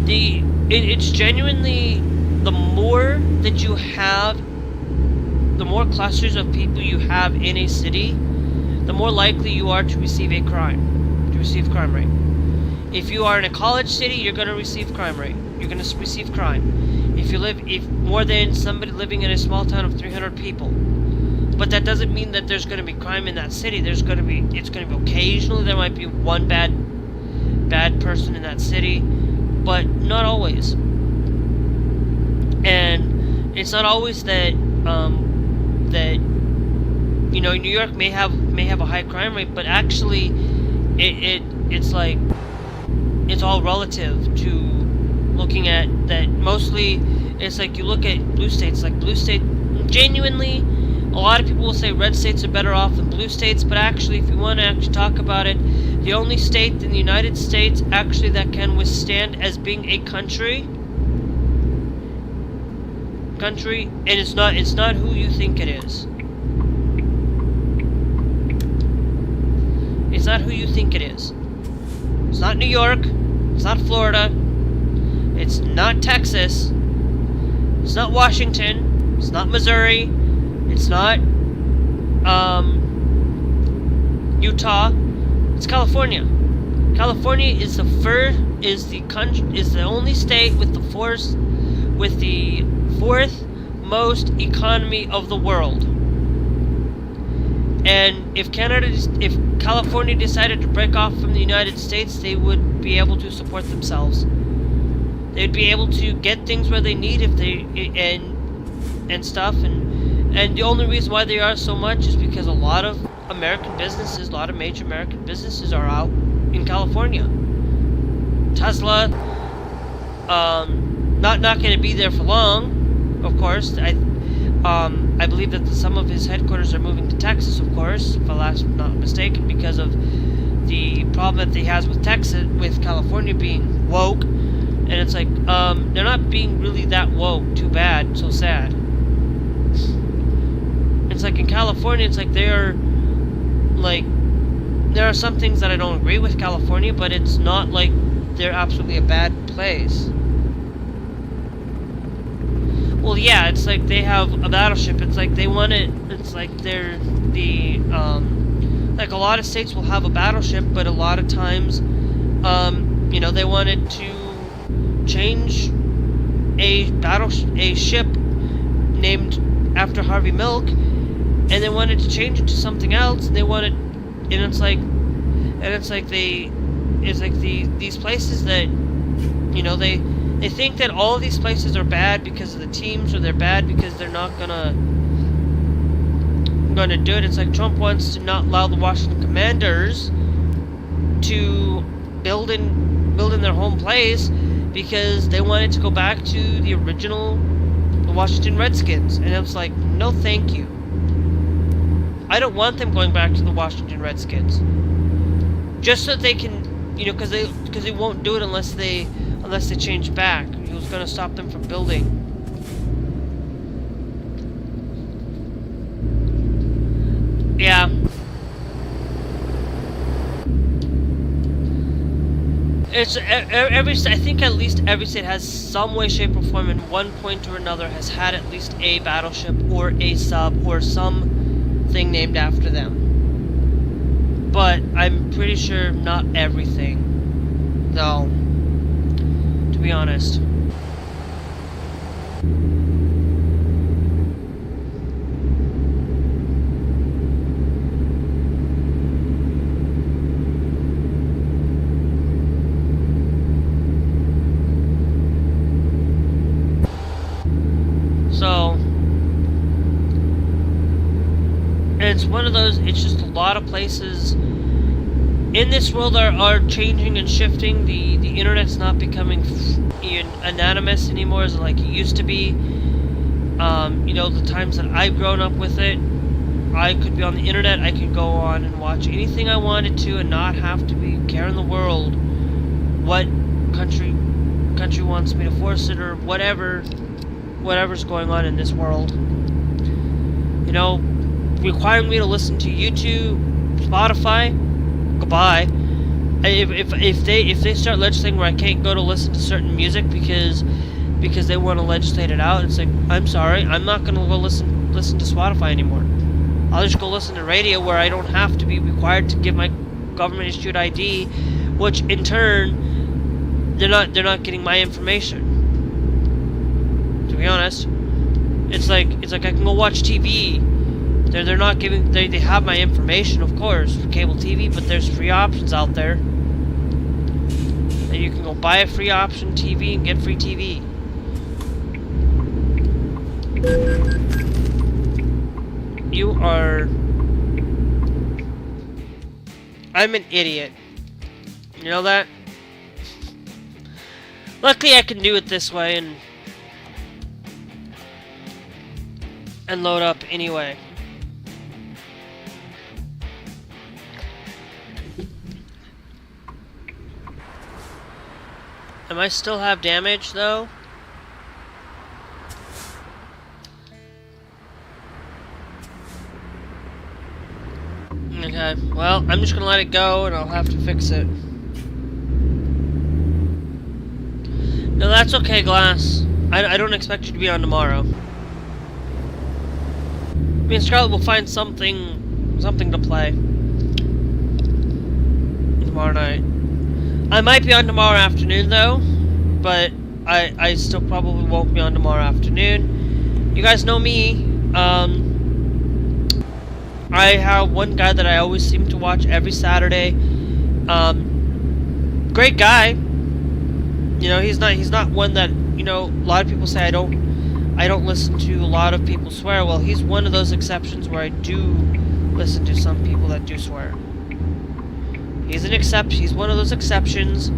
it's genuinely, the more that you have, the more clusters of people you have in a city, the more likely you are to receive crime rate. If you are in a college city, you're going to receive crime rate. You're going to receive crime. If more than somebody living in a small town of 300 people. But that doesn't mean that there's going to be crime in that city. It's going to be occasionally there might be one bad person in that city, but not always. And it's not always that New York may have a high crime rate, but actually it's like it's all relative to looking at that. Mostly it's like you look at blue states, genuinely a lot of people will say red states are better off than blue states, but actually if you want to actually talk about it, the only state in the United States actually that can withstand as being a country, and it's not who you think it is. It's not who you think it is. It's not New York. It's not Florida. It's not Texas. It's not Washington. It's not Missouri. It's not Utah. It's California. California is the only state with the fourth most economy of the world. And if California decided to break off from the United States, they would be able to support themselves. They'd be able to get things where they need and stuff, and the only reason why they are so much is because a lot of major American businesses are out in California. Tesla, not going to be there for long, of course. I believe that some of his headquarters are moving to Texas, of course, if I'm not mistaken, because of the problem that he has with Texas, with California being woke. And it's like, they're not being really that woke. Too bad. So sad. It's like in California, it's like there are some things that I don't agree with California, but it's not like they're absolutely a bad place. Well, yeah, it's like they have a battleship. It's like they want it. It's like they're like a lot of states will have a battleship, but a lot of times, they wanted to change a ship named after Harvey Milk, and they wanted to change it to something else, and these places that, they think that all of these places are bad because of the teams, or they're bad because they're not gonna do it. It's like Trump wants to not allow the Washington Commanders to build in their home place because they wanted to go back to the Washington Redskins, and it was like, no, thank you. I don't want them going back to the Washington Redskins. Just so they can, because they won't do it unless they change back. It was going to stop them from building. Yeah. I think at least every state has some way, shape, or form, in one point or another, has had at least a battleship or a sub or something named after them. But I'm pretty sure not everything, though, to be honest. it's one of those, it's just a lot of places in this world are changing and shifting. The internet's not becoming anonymous anymore as like it used to be. You know, the times that I've grown up with it, I could be on the internet, I could go on and watch anything I wanted to and not have to be caring the world what country wants me to force it or whatever's going on in this world. You know, requiring me to listen to YouTube, Spotify, goodbye. If they start legislating where I can't go to listen to certain music because they want to legislate it out, it's like, I'm sorry, I'm not gonna go listen to Spotify anymore. I'll just go listen to radio where I don't have to be required to give my government issued ID, which in turn they're not getting my information. To be honest, it's like I can go watch TV. They're not giving, they have my information, of course, for cable TV, but there's free options out there. And you can go buy a free option TV and get free TV. You are... I'm an idiot. You know that? Luckily I can do it this way and load up anyway. Am I still have damage though? Okay, well, I'm just gonna let it go and I'll have to fix it. No, that's okay, Glass. I don't expect you to be on tomorrow. Me and Scarlet will find something to play tomorrow night. I might be on tomorrow afternoon though, but I still probably won't be on tomorrow afternoon. You guys know me. I have one guy that I always seem to watch every Saturday. Great guy. You know, he's not one that, you know, a lot of people say I don't listen to a lot of people swear. Well, he's one of those exceptions where I do listen to some people that do swear. He's one of those exceptions.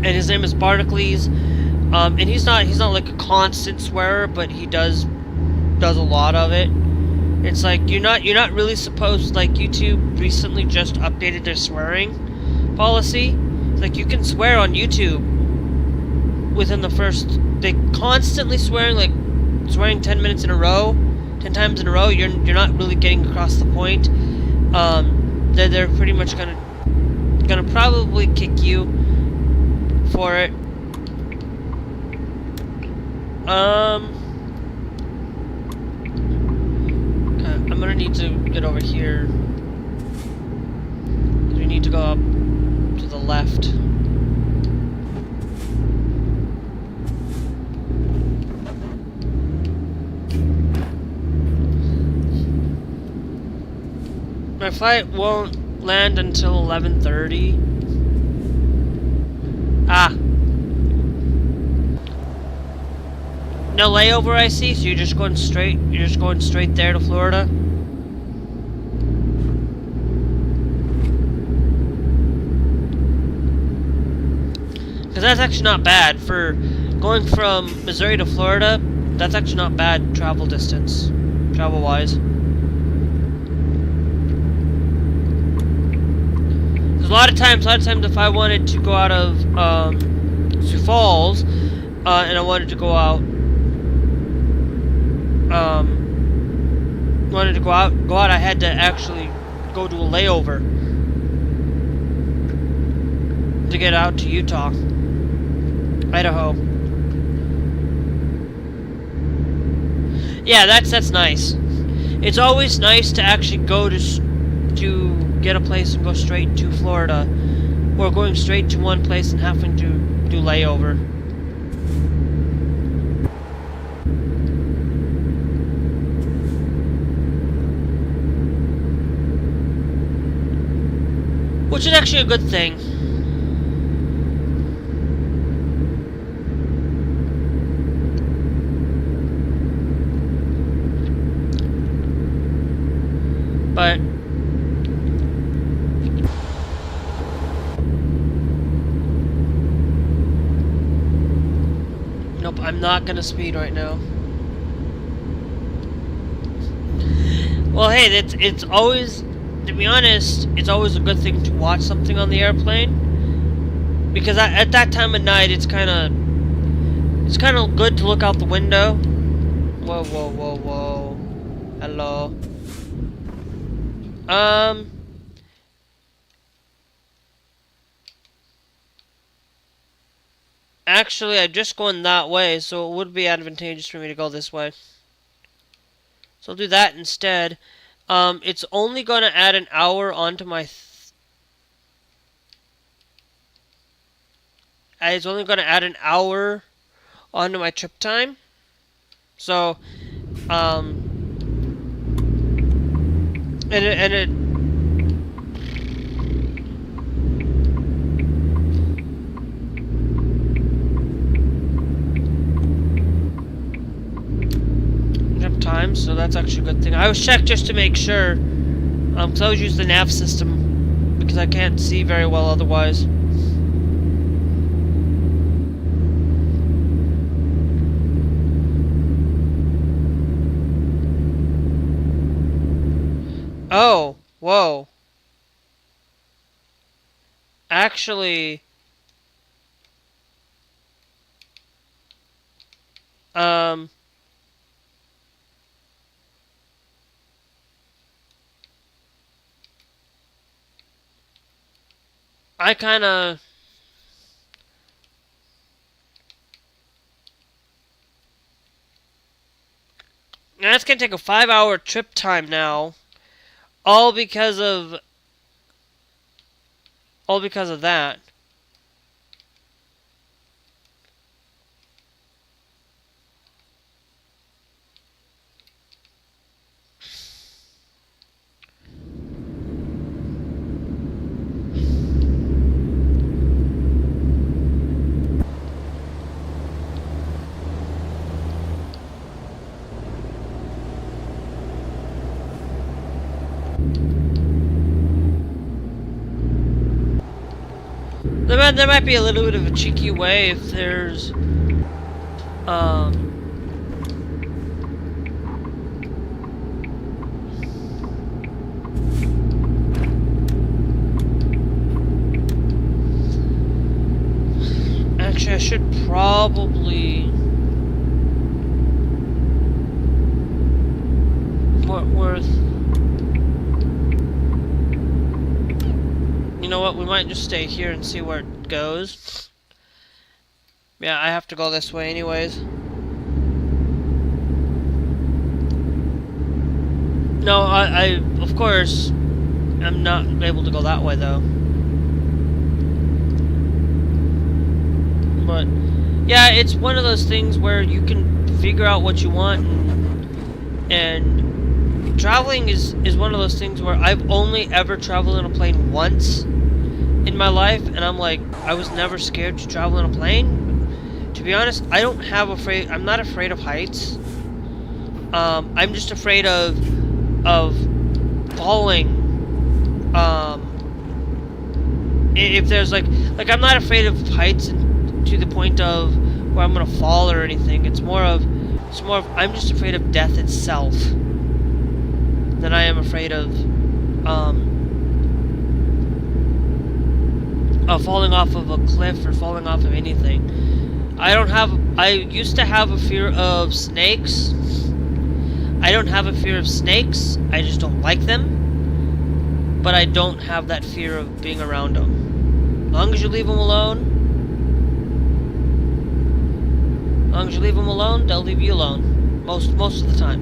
And his name is Barnacles. And he's not like a constant swearer, but he does a lot of it. It's like you're not really supposed, like YouTube recently just updated their swearing policy. It's like you can swear on YouTube within the first, they constantly swearing 10 minutes in a row, 10 times in a row. You're not really getting across the point. They're pretty much gonna probably kick you for it. Okay, I'm gonna need to get over here. We need to go up to the left. My flight won't land until 11:30. Ah. No layover, I see. So you're just going straight there to Florida. Because that's actually not bad for going from Missouri to Florida. That's actually not bad travel distance, travel-wise. A lot of times if I wanted to go out of Sioux Falls and I wanted to go out I had to actually go to a layover to get out to Utah, Idaho. Yeah, that's nice. It's always nice to actually go to get a place and go straight to Florida, or going straight to one place and having to do layover. Which is actually a good thing. I'm not gonna speed right now. Well, hey, it's always, to be honest, it's always a good thing to watch something on the airplane, because at that time of night, it's kind of good to look out the window. Whoa, whoa, whoa, whoa. Hello. Actually, I'm just going that way, so it would be advantageous for me to go this way. So I'll do that instead. It's only going to add an hour onto my... it's only going to add an hour onto my trip time. So, and it time, so that's actually a good thing. I was checked just to make sure, because I always use the nav system, because I can't see very well otherwise. Oh, whoa. Actually, I kinda... That's gonna take a 5-hour trip time now. All because of that. There might be a little bit of a cheeky way if there's, actually, I should probably... Worth... You know what, we might just stay here and see where it goes. Yeah, I have to go this way anyways. No, I of course, I'm not able to go that way though. But, yeah, it's one of those things where you can figure out what you want, and traveling is one of those things where I've only ever traveled in a plane once in my life, and I'm like, I was never scared to travel in a plane. To be honest, I'm not afraid of heights. I'm just afraid of falling. If there's like I'm not afraid of heights to the point of where I'm gonna fall or anything. It's more of I'm just afraid of death itself than I am afraid of falling off of a cliff or falling off of anything. I used to have a fear of snakes. I don't have a fear of snakes. I just don't like them. But I don't have that fear of being around them. As long as you leave them alone. As long as you leave them alone, they'll leave you alone. Most of the time.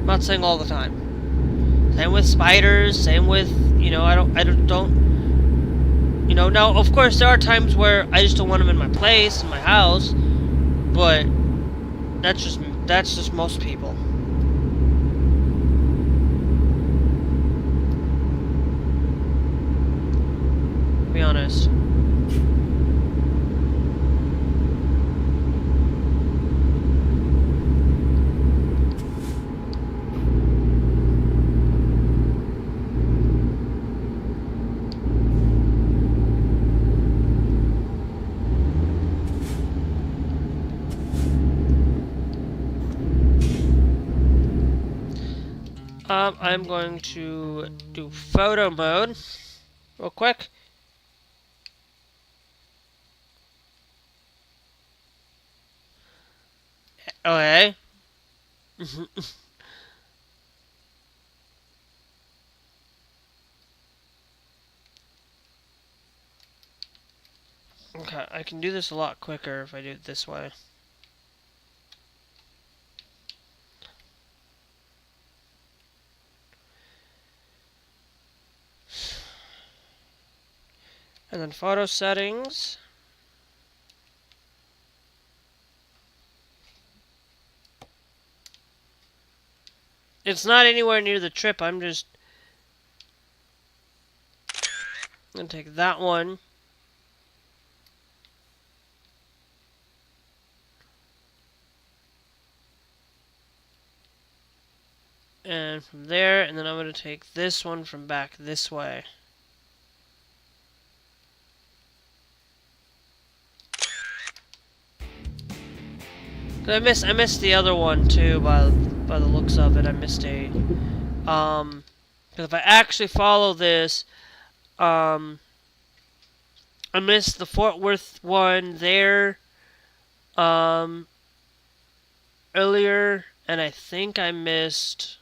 I'm not saying all the time. Same with spiders. Same with, you know, I don't. You know, now, of course, there are times where I just don't want them in my place, in my house, but that's just most people. To be honest. I'm going to do photo mode real quick. Okay. Okay, I can do this a lot quicker if I do it this way. And then photo settings. It's not anywhere near the trip, I'm just gonna take that one. And from there, and then I'm gonna take this one from back this way. I missed the other one too by the looks of it. I missed a because if I actually follow this, I missed the Fort Worth one there earlier, and I think I missed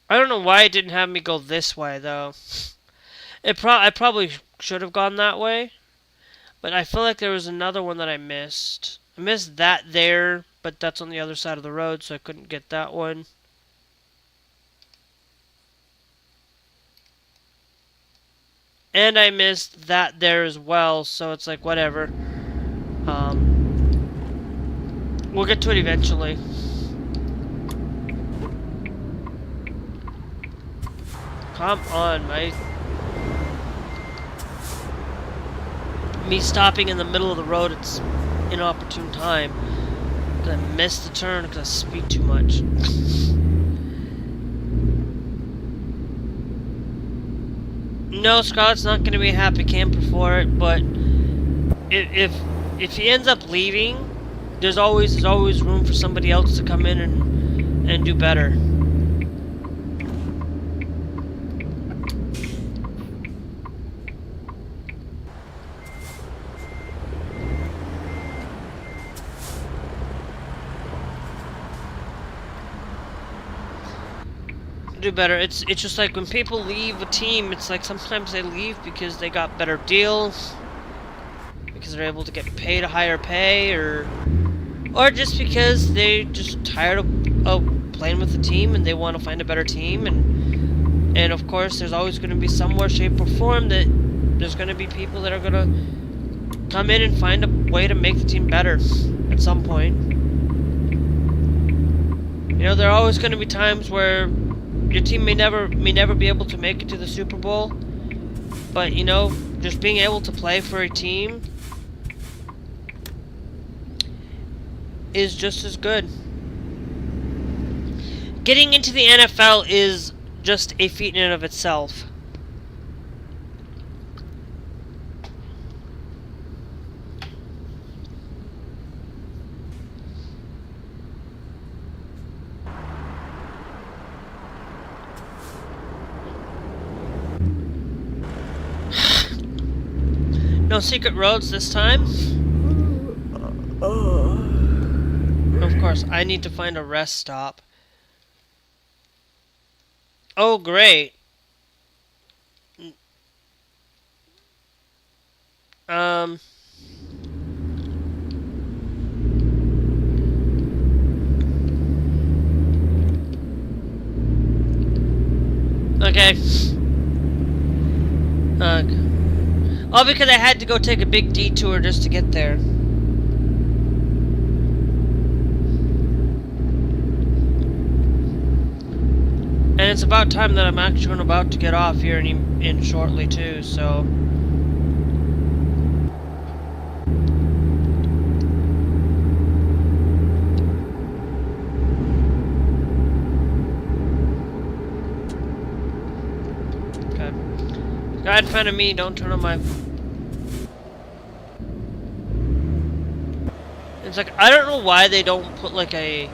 I don't know why it didn't have me go this way though. I probably should have gone that way. But I feel like there was another one that I missed. I missed that there, but that's on the other side of the road, so I couldn't get that one. And I missed that there as well, so it's like, whatever. We'll get to it eventually. Come on, mate. Me stopping in the middle of the road, it's inopportune time. I missed the turn because I speed too much. No, Scarlett's not going to be a happy camper for it, but if he ends up leaving, there's always room for somebody else to come in and do better. Do better. It's just like when people leave a team, it's like sometimes they leave because they got better deals, because they're able to get paid a higher pay, or just because they just tired of playing with the team and they want to find a better team. And of course there's always going to be somewhere, shape or form that there's going to be people that are going to come in and find a way to make the team better at some point. You know, there are always going to be times where your team may never be able to make it to the Super Bowl, but you know, just being able to play for a team is just as good. Getting into the NFL is just a feat in and of itself. No secret roads this time. Of course, I need to find a rest stop. Oh, great. Okay. All because I had to go take a big detour just to get there. And it's about time that I'm actually about to get off here in shortly too, so... Okay. Guy in front of me, don't turn on my... It's like, I don't know why they don't put like like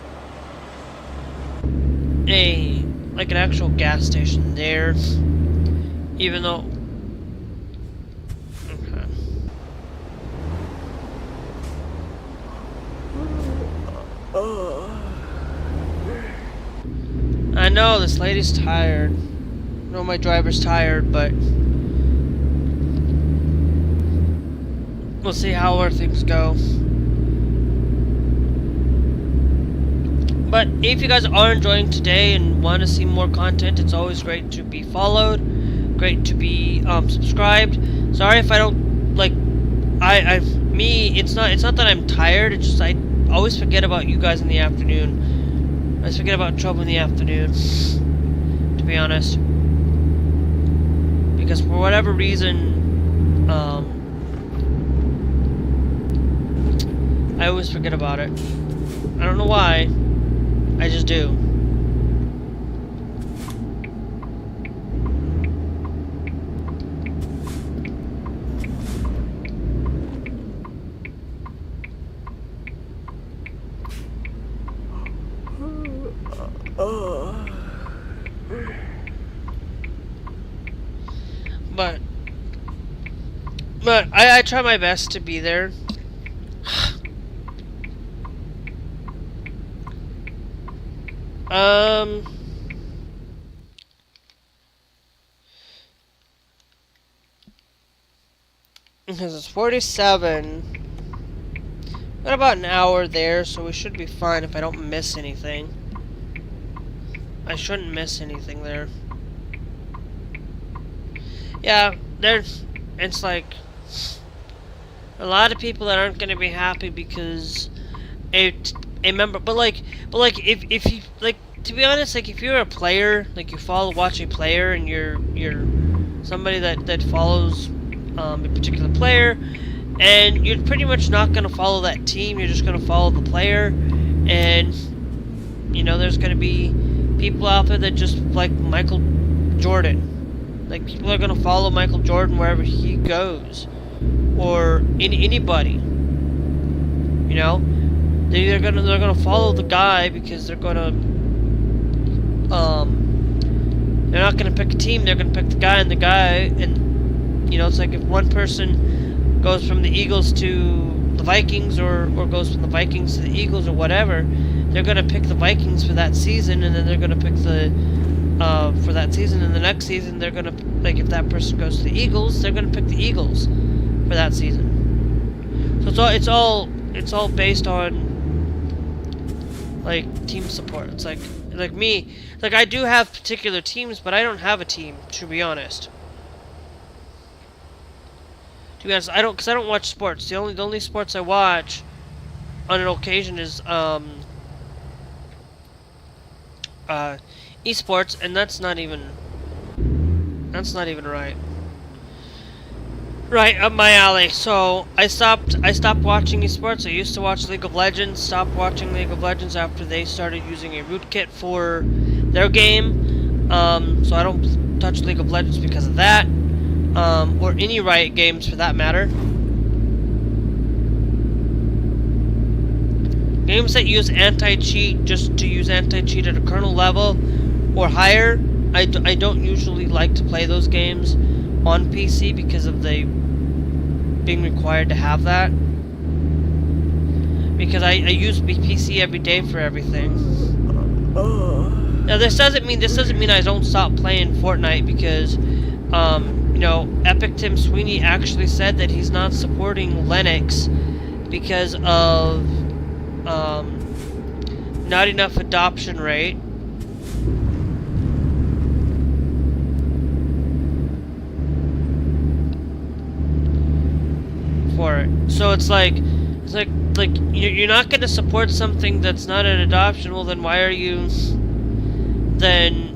an actual gas station there, even though. Okay. I know this lady's tired. I know my driver's tired, but we'll see how our things go. But if you guys are enjoying today and want to see more content, it's always great to be followed, great to be subscribed. Sorry if I don't like. It's not that I'm tired. It's just I always forget about you guys in the afternoon. I always forget about trouble in the afternoon. To be honest, because for whatever reason, I always forget about it. I don't know why. I just do. But I try my best to be there. Because it's 47. Got about an hour there, so we should be fine if I don't miss anything. I shouldn't miss anything there. Yeah, it's like a lot of people that aren't gonna be happy because a member, but like if you like, to be honest, like if you're a player, like you watch a player and you're somebody that follows a particular player, and you're pretty much not gonna follow that team, you're just gonna follow the player, and you know there's gonna be people out there that just like Michael Jordan. Like people are gonna follow Michael Jordan wherever he goes, or anybody. You know, they're gonna follow the guy because they're not gonna pick a team. They're gonna pick the guy, and you know, it's like if one person goes from the Eagles to the Vikings, or goes from the Vikings to the Eagles, or whatever, they're gonna pick the Vikings for that season, and then they're gonna pick the for that season, and the next season they're gonna, like, if that person goes to the Eagles, they're gonna pick the Eagles for that season. So it's all based on like team support. It's like me, like I do have particular teams, but I don't have a team, to be honest. To be honest, because I don't watch sports. The only sports I watch on an occasion is esports, and that's not even right up my alley. So I stopped watching esports. I used to watch League of Legends. Stopped watching League of Legends after they started using a rootkit for their game. So I don't touch League of Legends because of that, or any Riot games for that matter. Games that use anti-cheat just to use anti-cheat at a kernel level or higher, I don't usually like to play those games on PC because of the being required to have that. Because I use PC every day for everything. Now this doesn't mean I don't stop playing Fortnite, because you know, Epic Tim Sweeney actually said that he's not supporting Linux because of not enough adoption rate. For it. So it's like you're not going to support something that's not an adoption. Well, then why are you then?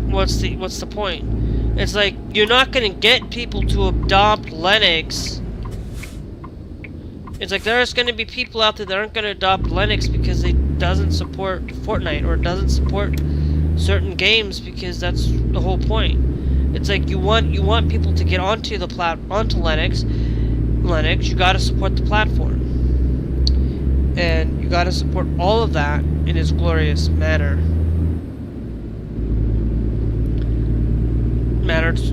What's the point? It's like you're not going to get people to adopt Linux. It's like there's going to be people out there that aren't going to adopt Linux because it doesn't support Fortnite or doesn't support certain games, because that's the whole point. It's like you want people to get onto the onto Linux. You got to support the platform, and you got to support all of that in its glorious manner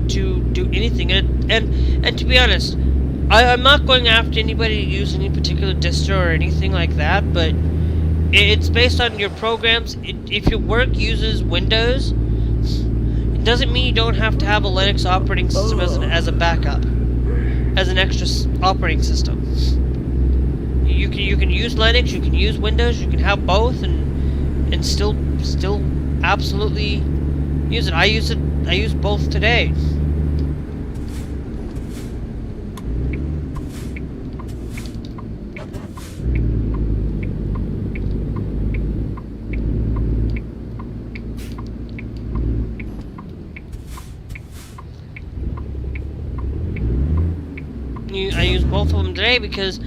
to do anything. And to be honest, I'm not going after anybody to use any particular distro or anything like that, but it's based on your programs. If your work uses Windows, it doesn't mean you don't have to have a Linux operating system as a backup, as an extra operating system. You can use Linux, you can use Windows, you can have both, and still absolutely use it. I use both today. I use both of them today because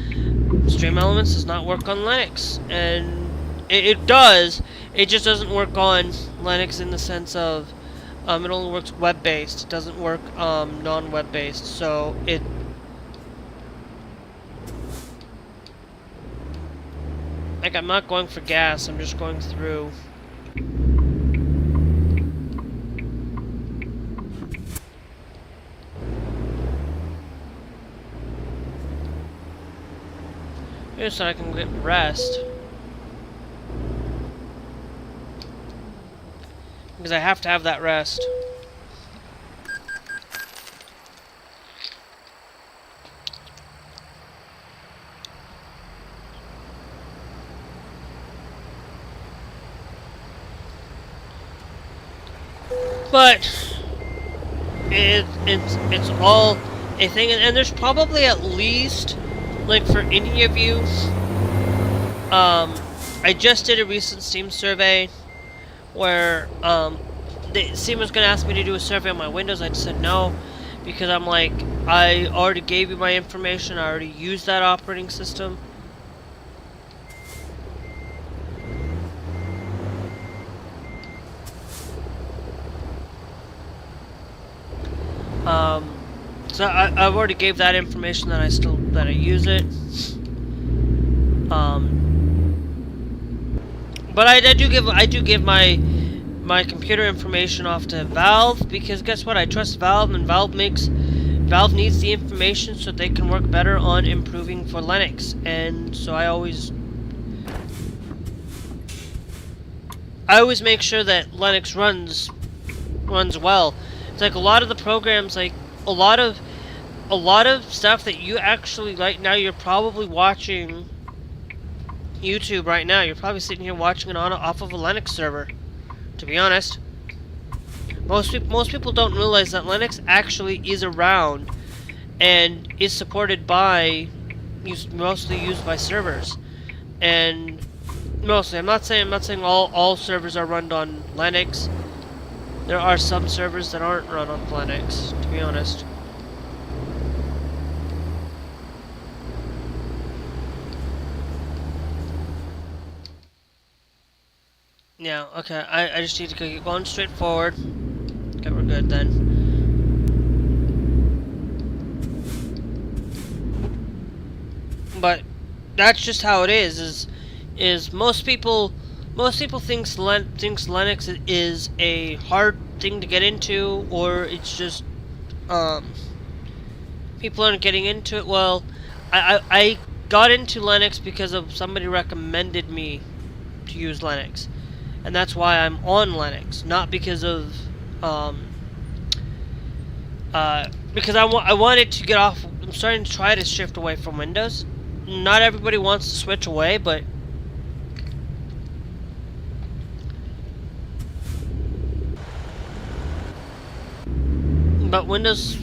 Stream Elements does not work on Linux, and it does. It just doesn't work on Linux in the sense of it only works web-based. It doesn't work non-web-based. So like, I'm not going for gas. I'm just going through. Just so I can get rest. Because I have to have that rest. But it's all a thing, and there's probably at least, like, for any of you, I just did a recent Steam survey where Steam was gonna ask me to do a survey on my Windows. I just said no, because I'm like, I already gave you my information. I already used that operating system. So I've already gave that information that I use it. But I do give my computer information off to Valve, because guess what? I trust Valve, and Valve needs the information so they can work better on improving for Linux. And so I always make sure that Linux runs well. It's like a lot of the programs, like a lot of stuff that you actually like now. You're probably watching YouTube right now. You're probably sitting here watching it off of a Linux server. To be honest, most people don't realize that Linux actually is around and is supported by, mostly used by servers, and mostly. I'm not saying all servers are run on Linux. There are some servers that aren't run on Linux, to be honest. Yeah, okay, I just need to keep going straight forward. Okay, we're good then. But that's just how it is most people think Linux is a hard thing to get into, or it's just people aren't getting into it. Well, I got into Linux because of somebody recommended me to use Linux, and that's why I'm on Linux, not because of because I wanted to get off. I'm starting to try to shift away from Windows. Not everybody wants to switch away, but Windows.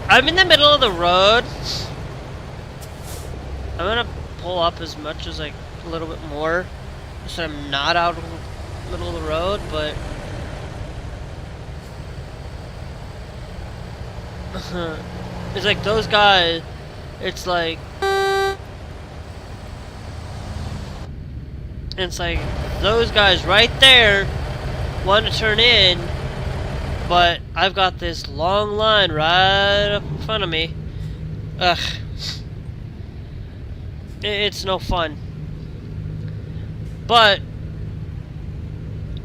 I'm in the middle of the road. I'm gonna pull up as much as, like, a little bit more, so I'm not out of the middle of the road, but it's like those guys. It's like those guys right there want to turn in, but I've got this long line right up in front of me. Ugh. It's no fun. But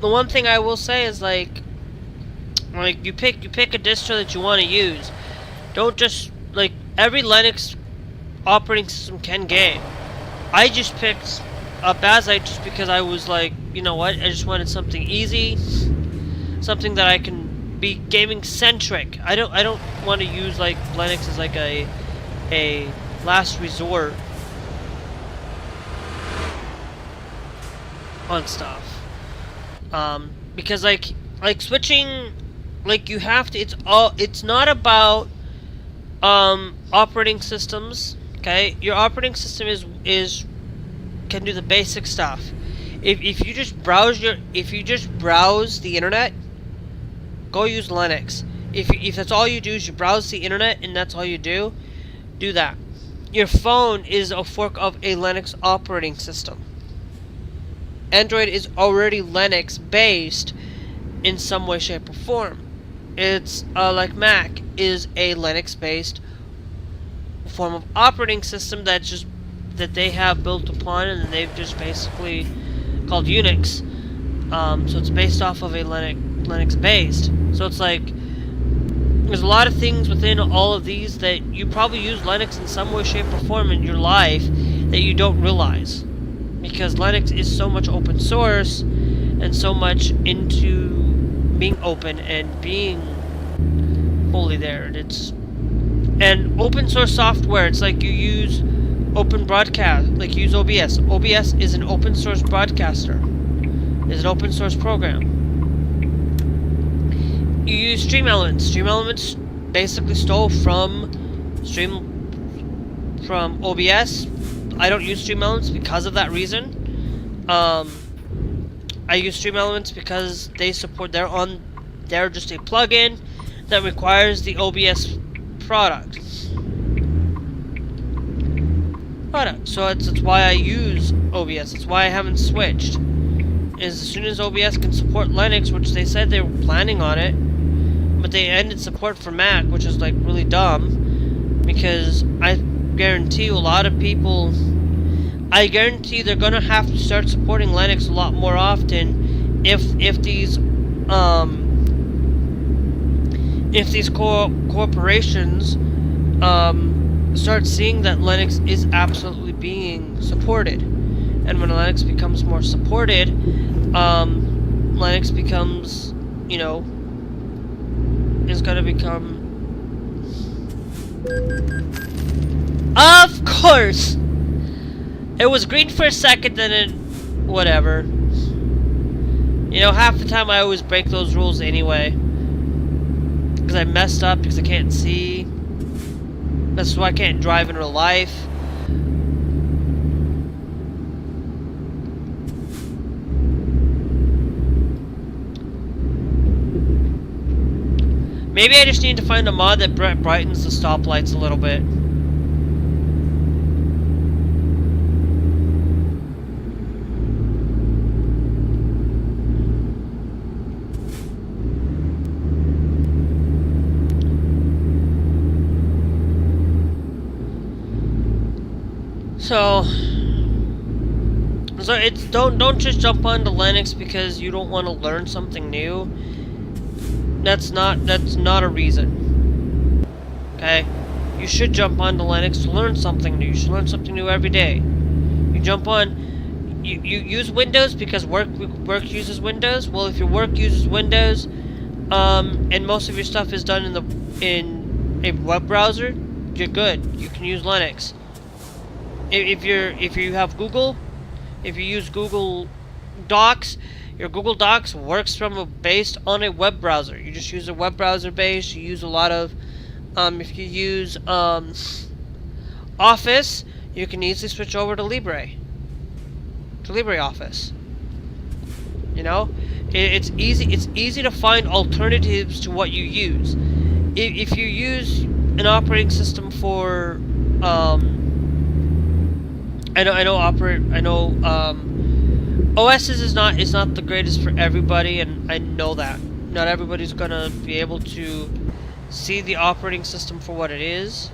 the one thing I will say is like you pick a distro that you want to use. Don't just like every Linux operating system can game. I just picked a bazzite just because I was like, you know what? I just wanted something easy, something that I can be gaming centric. I don't want to use like Linux as like a last resort on stuff. Because like switching, like you have to. It's not about operating systems. Okay, your operating system can do the basic stuff. If you just browse the internet, go use Linux. If that's all you do is you browse the internet and that's all you do that. Your phone is a fork of a Linux operating system. Android is already Linux based in some way, shape, or form. It's like Mac is a Linux based form of operating system that they have built upon, and they've just basically called Unix. So it's based off of a Linux based. So it's like there's a lot of things within all of these that you probably use Linux in some way, shape, or form in your life that you don't realize, because Linux is so much open source and so much into being open and being fully there. And open source software, it's like you use open broadcast, like you use OBS. OBS is an open source broadcaster. It's an open source program. You use Stream Elements. Stream Elements basically stole from OBS. I don't use Stream Elements because of that reason. I use Stream Elements because they support they're just a plugin that requires the OBS product. So that's why I use OBS. That's why I haven't switched. Is as soon as OBS can support Linux, which they said they were planning on it, but they ended support for Mac, which is like really dumb, because I guarantee you a lot of people, I guarantee they're gonna have to start supporting Linux a lot more often if these corporations start seeing that Linux is absolutely being supported. And when Linux becomes more supported, Linux becomes, you know, is gonna become, of course, it was green for a second, then it, whatever. You know, half the time I always break those rules anyway, because I messed up, because I can't see. That's why I can't drive in real life. Maybe I just need to find a mod that brightens the stoplights a little bit. So it's don't just jump onto Linux because you don't want to learn something new. That's not a reason. Okay? You should jump onto Linux to learn something new. You should learn something new every day. You jump on, you use Windows because work uses Windows. Well, if your work uses Windows, and most of your stuff is done in a web browser, you're good. You can use Linux. If you have Google, if you use Google Docs, your Google Docs works based on a web browser. You just use a web browser base. You use a lot of, if you use Office, you can easily switch over to LibreOffice. You know, it's easy to find alternatives to what you use. if you use an operating system for, OSs is not the greatest for everybody, and I know that. Not everybody's gonna be able to see the operating system for what it is.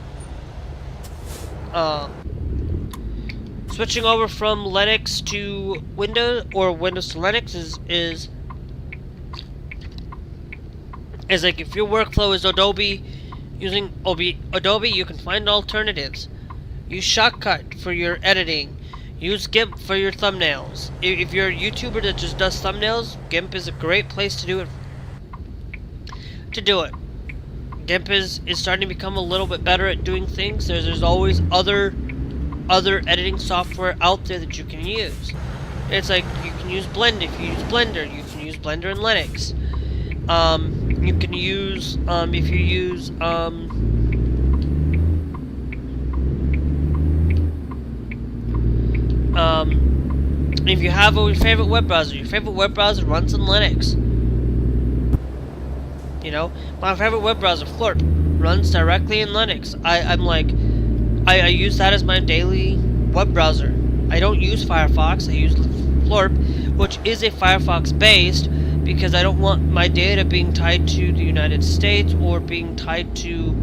Switching over from Linux to Windows, or Windows to Linux is like, if your workflow is Adobe, using Adobe, you can find alternatives. Use Shotcut for your editing. Use GIMP for your thumbnails. If you're a YouTuber that just does thumbnails, GIMP is a great place to do it. GIMP is starting to become a little bit better at doing things. There's always other editing software out there that you can use. It's like, you can use Blend if you use Blender. You can use Blender in Linux. You can use, if you use, if you have your favorite web browser runs in Linux. You know, my favorite web browser, Florp, runs directly in Linux. I use that as my daily web browser. I don't use Firefox, I use Florp, which is a Firefox based, because I don't want my data being tied to the United States or being tied to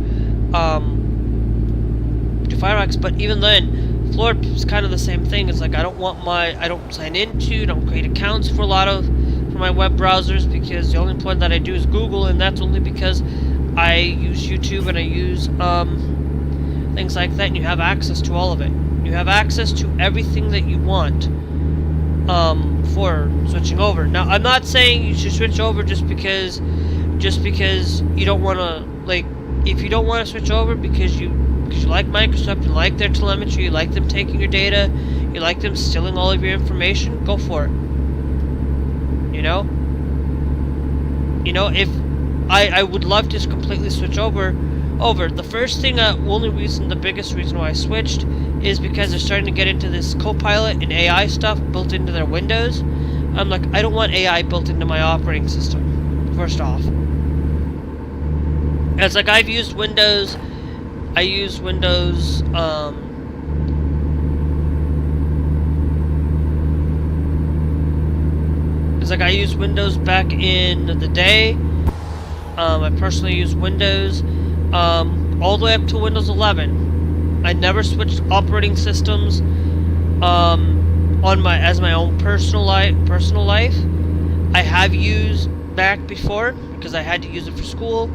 Firefox. But even then, Florp is kind of the same thing. It's like, I don't sign into, don't create accounts for my web browsers, because the only one that I do is Google, and that's only because I use YouTube and I use things like that, and you have access to all of it. You have access to everything that you want for switching over. Now, I'm not saying you should switch over just because you don't want to, like, if you don't want to switch over because you like Microsoft, you like their telemetry, you like them taking your data, you like them stealing all of your information, go for it. You know, if I would love to just completely switch over. The first thing, the biggest reason why I switched is because they're starting to get into this Copilot and AI stuff built into their Windows. I'm like, I don't want AI built into my operating system, first off. It's like, I've used Windows, I use Windows, it's like, I used Windows back in the day. I personally use Windows all the way up to Windows 11. I never switched operating systems as my own personal life. I have used Mac before because I had to use it for school.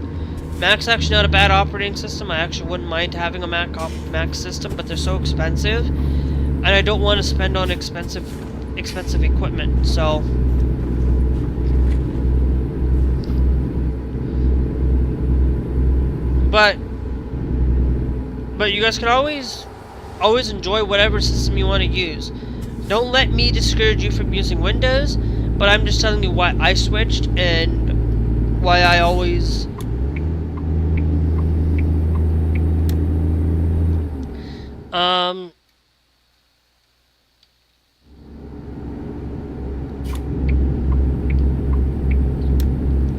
Mac's actually not a bad operating system. I actually wouldn't mind having a Mac system, but they're so expensive, and I don't want to spend on expensive equipment. So, but you guys can always enjoy whatever system you want to use. Don't let me discourage you from using Windows, but I'm just telling you why I switched and why I always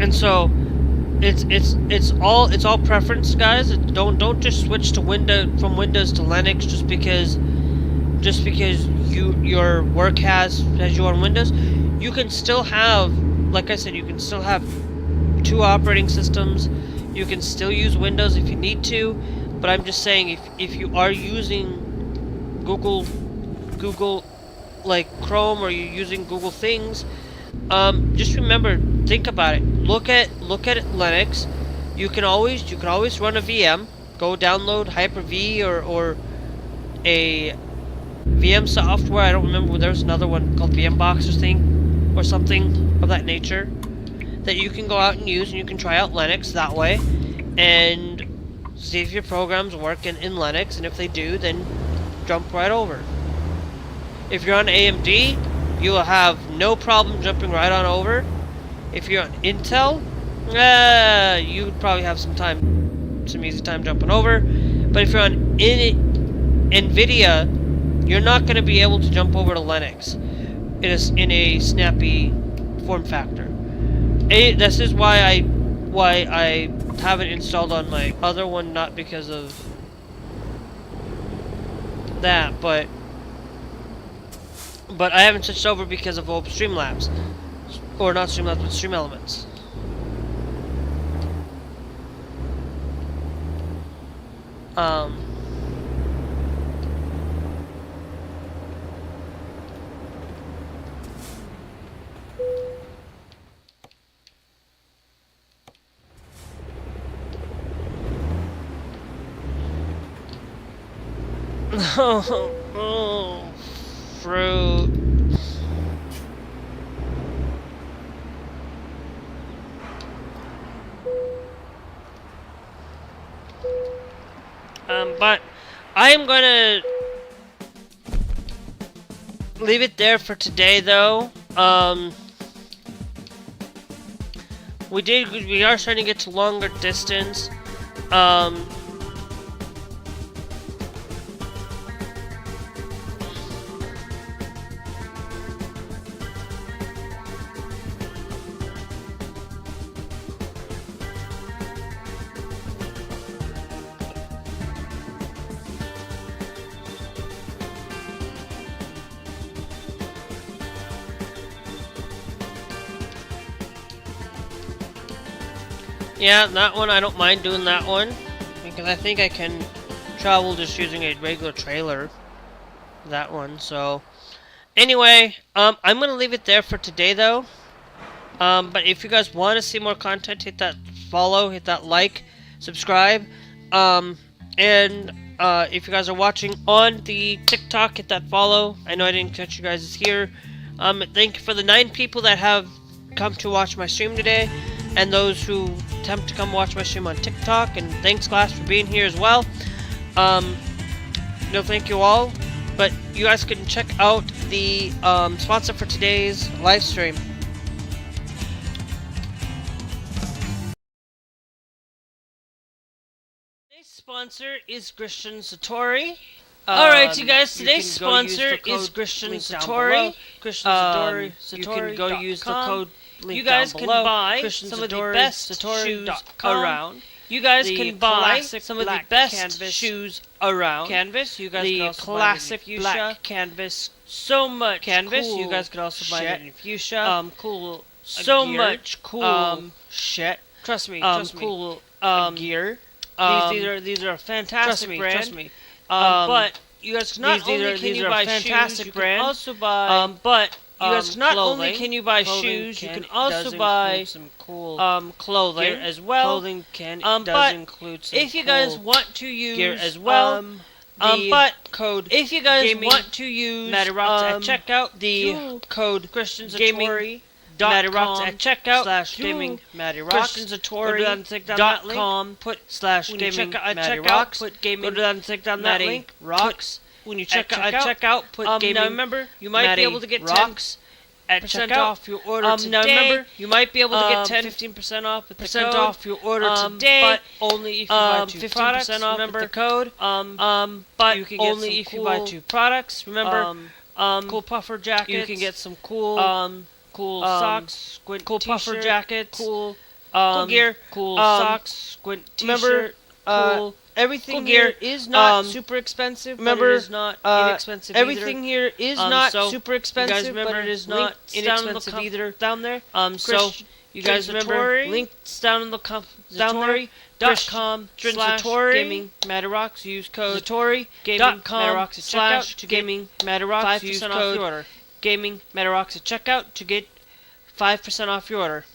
and so it's all preference, guys. Don't just switch to from Windows to Linux just because your work has you on Windows. You can still have, like I said, you can still have two operating systems. You can still use Windows if you need to, but I'm just saying, if you are using Google like Chrome, or you're using Google things, just remember, think about it. Look at Linux. You can always run a VM. Go download Hyper-V or a VM software. I don't remember. There's another one called VMbox or something of that nature that you can go out and use, and you can try out Linux that way and see if your programs work in Linux, and if they do, then jump right over. If you're on AMD, you will have no problem jumping right on over. If you're on Intel, you would probably have some easy time jumping over. But if you're on NVIDIA, you're not going to be able to jump over to Linux in a snappy form factor. This is why I have it installed on my other one, not because of that, but I haven't switched over because of old Streamlabs. Or not Streamlabs, but Stream Elements. Oh, fruit. But I am gonna leave it there for today, though. We are starting to get to longer distance. Yeah, that one, I don't mind doing that one, because I think I can travel just using a regular trailer. That one, so... Anyway, I'm going to leave it there for today, though. But if you guys want to see more content, hit that follow, hit that like, subscribe. And if you guys are watching on the TikTok, hit that follow. I know I didn't catch you guys here. Thank you for the 9 people that have come to watch my stream today, and those who attempt to come watch my stream on TikTok, and thanks class for being here as well. No, thank you all, but you guys can check out the sponsor for today's live stream. Today's sponsor is Christian Satori. Alright, you guys, today's sponsor is Christian Satori. Christian Satori. You can go use the code link you guys can buy some of the best shoes around. You guys can buy some of the best shoes around. Canvas. You guys can also classic buy black canvas. So much canvas. Cool, you guys can also buy it in fuchsia. Cool. So gear. Much cool shit. Trust me. Trust me. Cool gear. These are a fantastic brand. Trust me. But you guys not only can you buy shoes, you can also buy. But you guys not only can you buy shoes, you can also buy some cool clothing as well. Clothing does include some if you guys want to use gear as well. But code if you guys want to use ROG at checkout, the code Christian Satori. Matty-Rocks at checkout /gaming Matty-Rocks.com put /gaming Matty-Rocks put gaming go to that link rocks when you check out put gaming. Now remember you might be able to get 10% off your order today. Now remember you might be able to get 15% off with the code off your order today, but only if you buy 2 products. Off remember the code. But you can get only if you buy 2 products. Remember cool puffer jackets. You can get some cool cool socks, squint cool puffer jackets, cool gear, cool socks, squint t-shirt, remember, cool everything cool gear is not super expensive. Remember, but it is not inexpensive everything either. Here is not so super expensive. You guys remember, but it is not inexpensive either. Down there, so you guys remember links down in the down there. .com/gaming Matty-Rocks. Use code Satori.com/gaming Matty-Rocks. Use code gaming Matty-Rocks at checkout to get 5% off your order.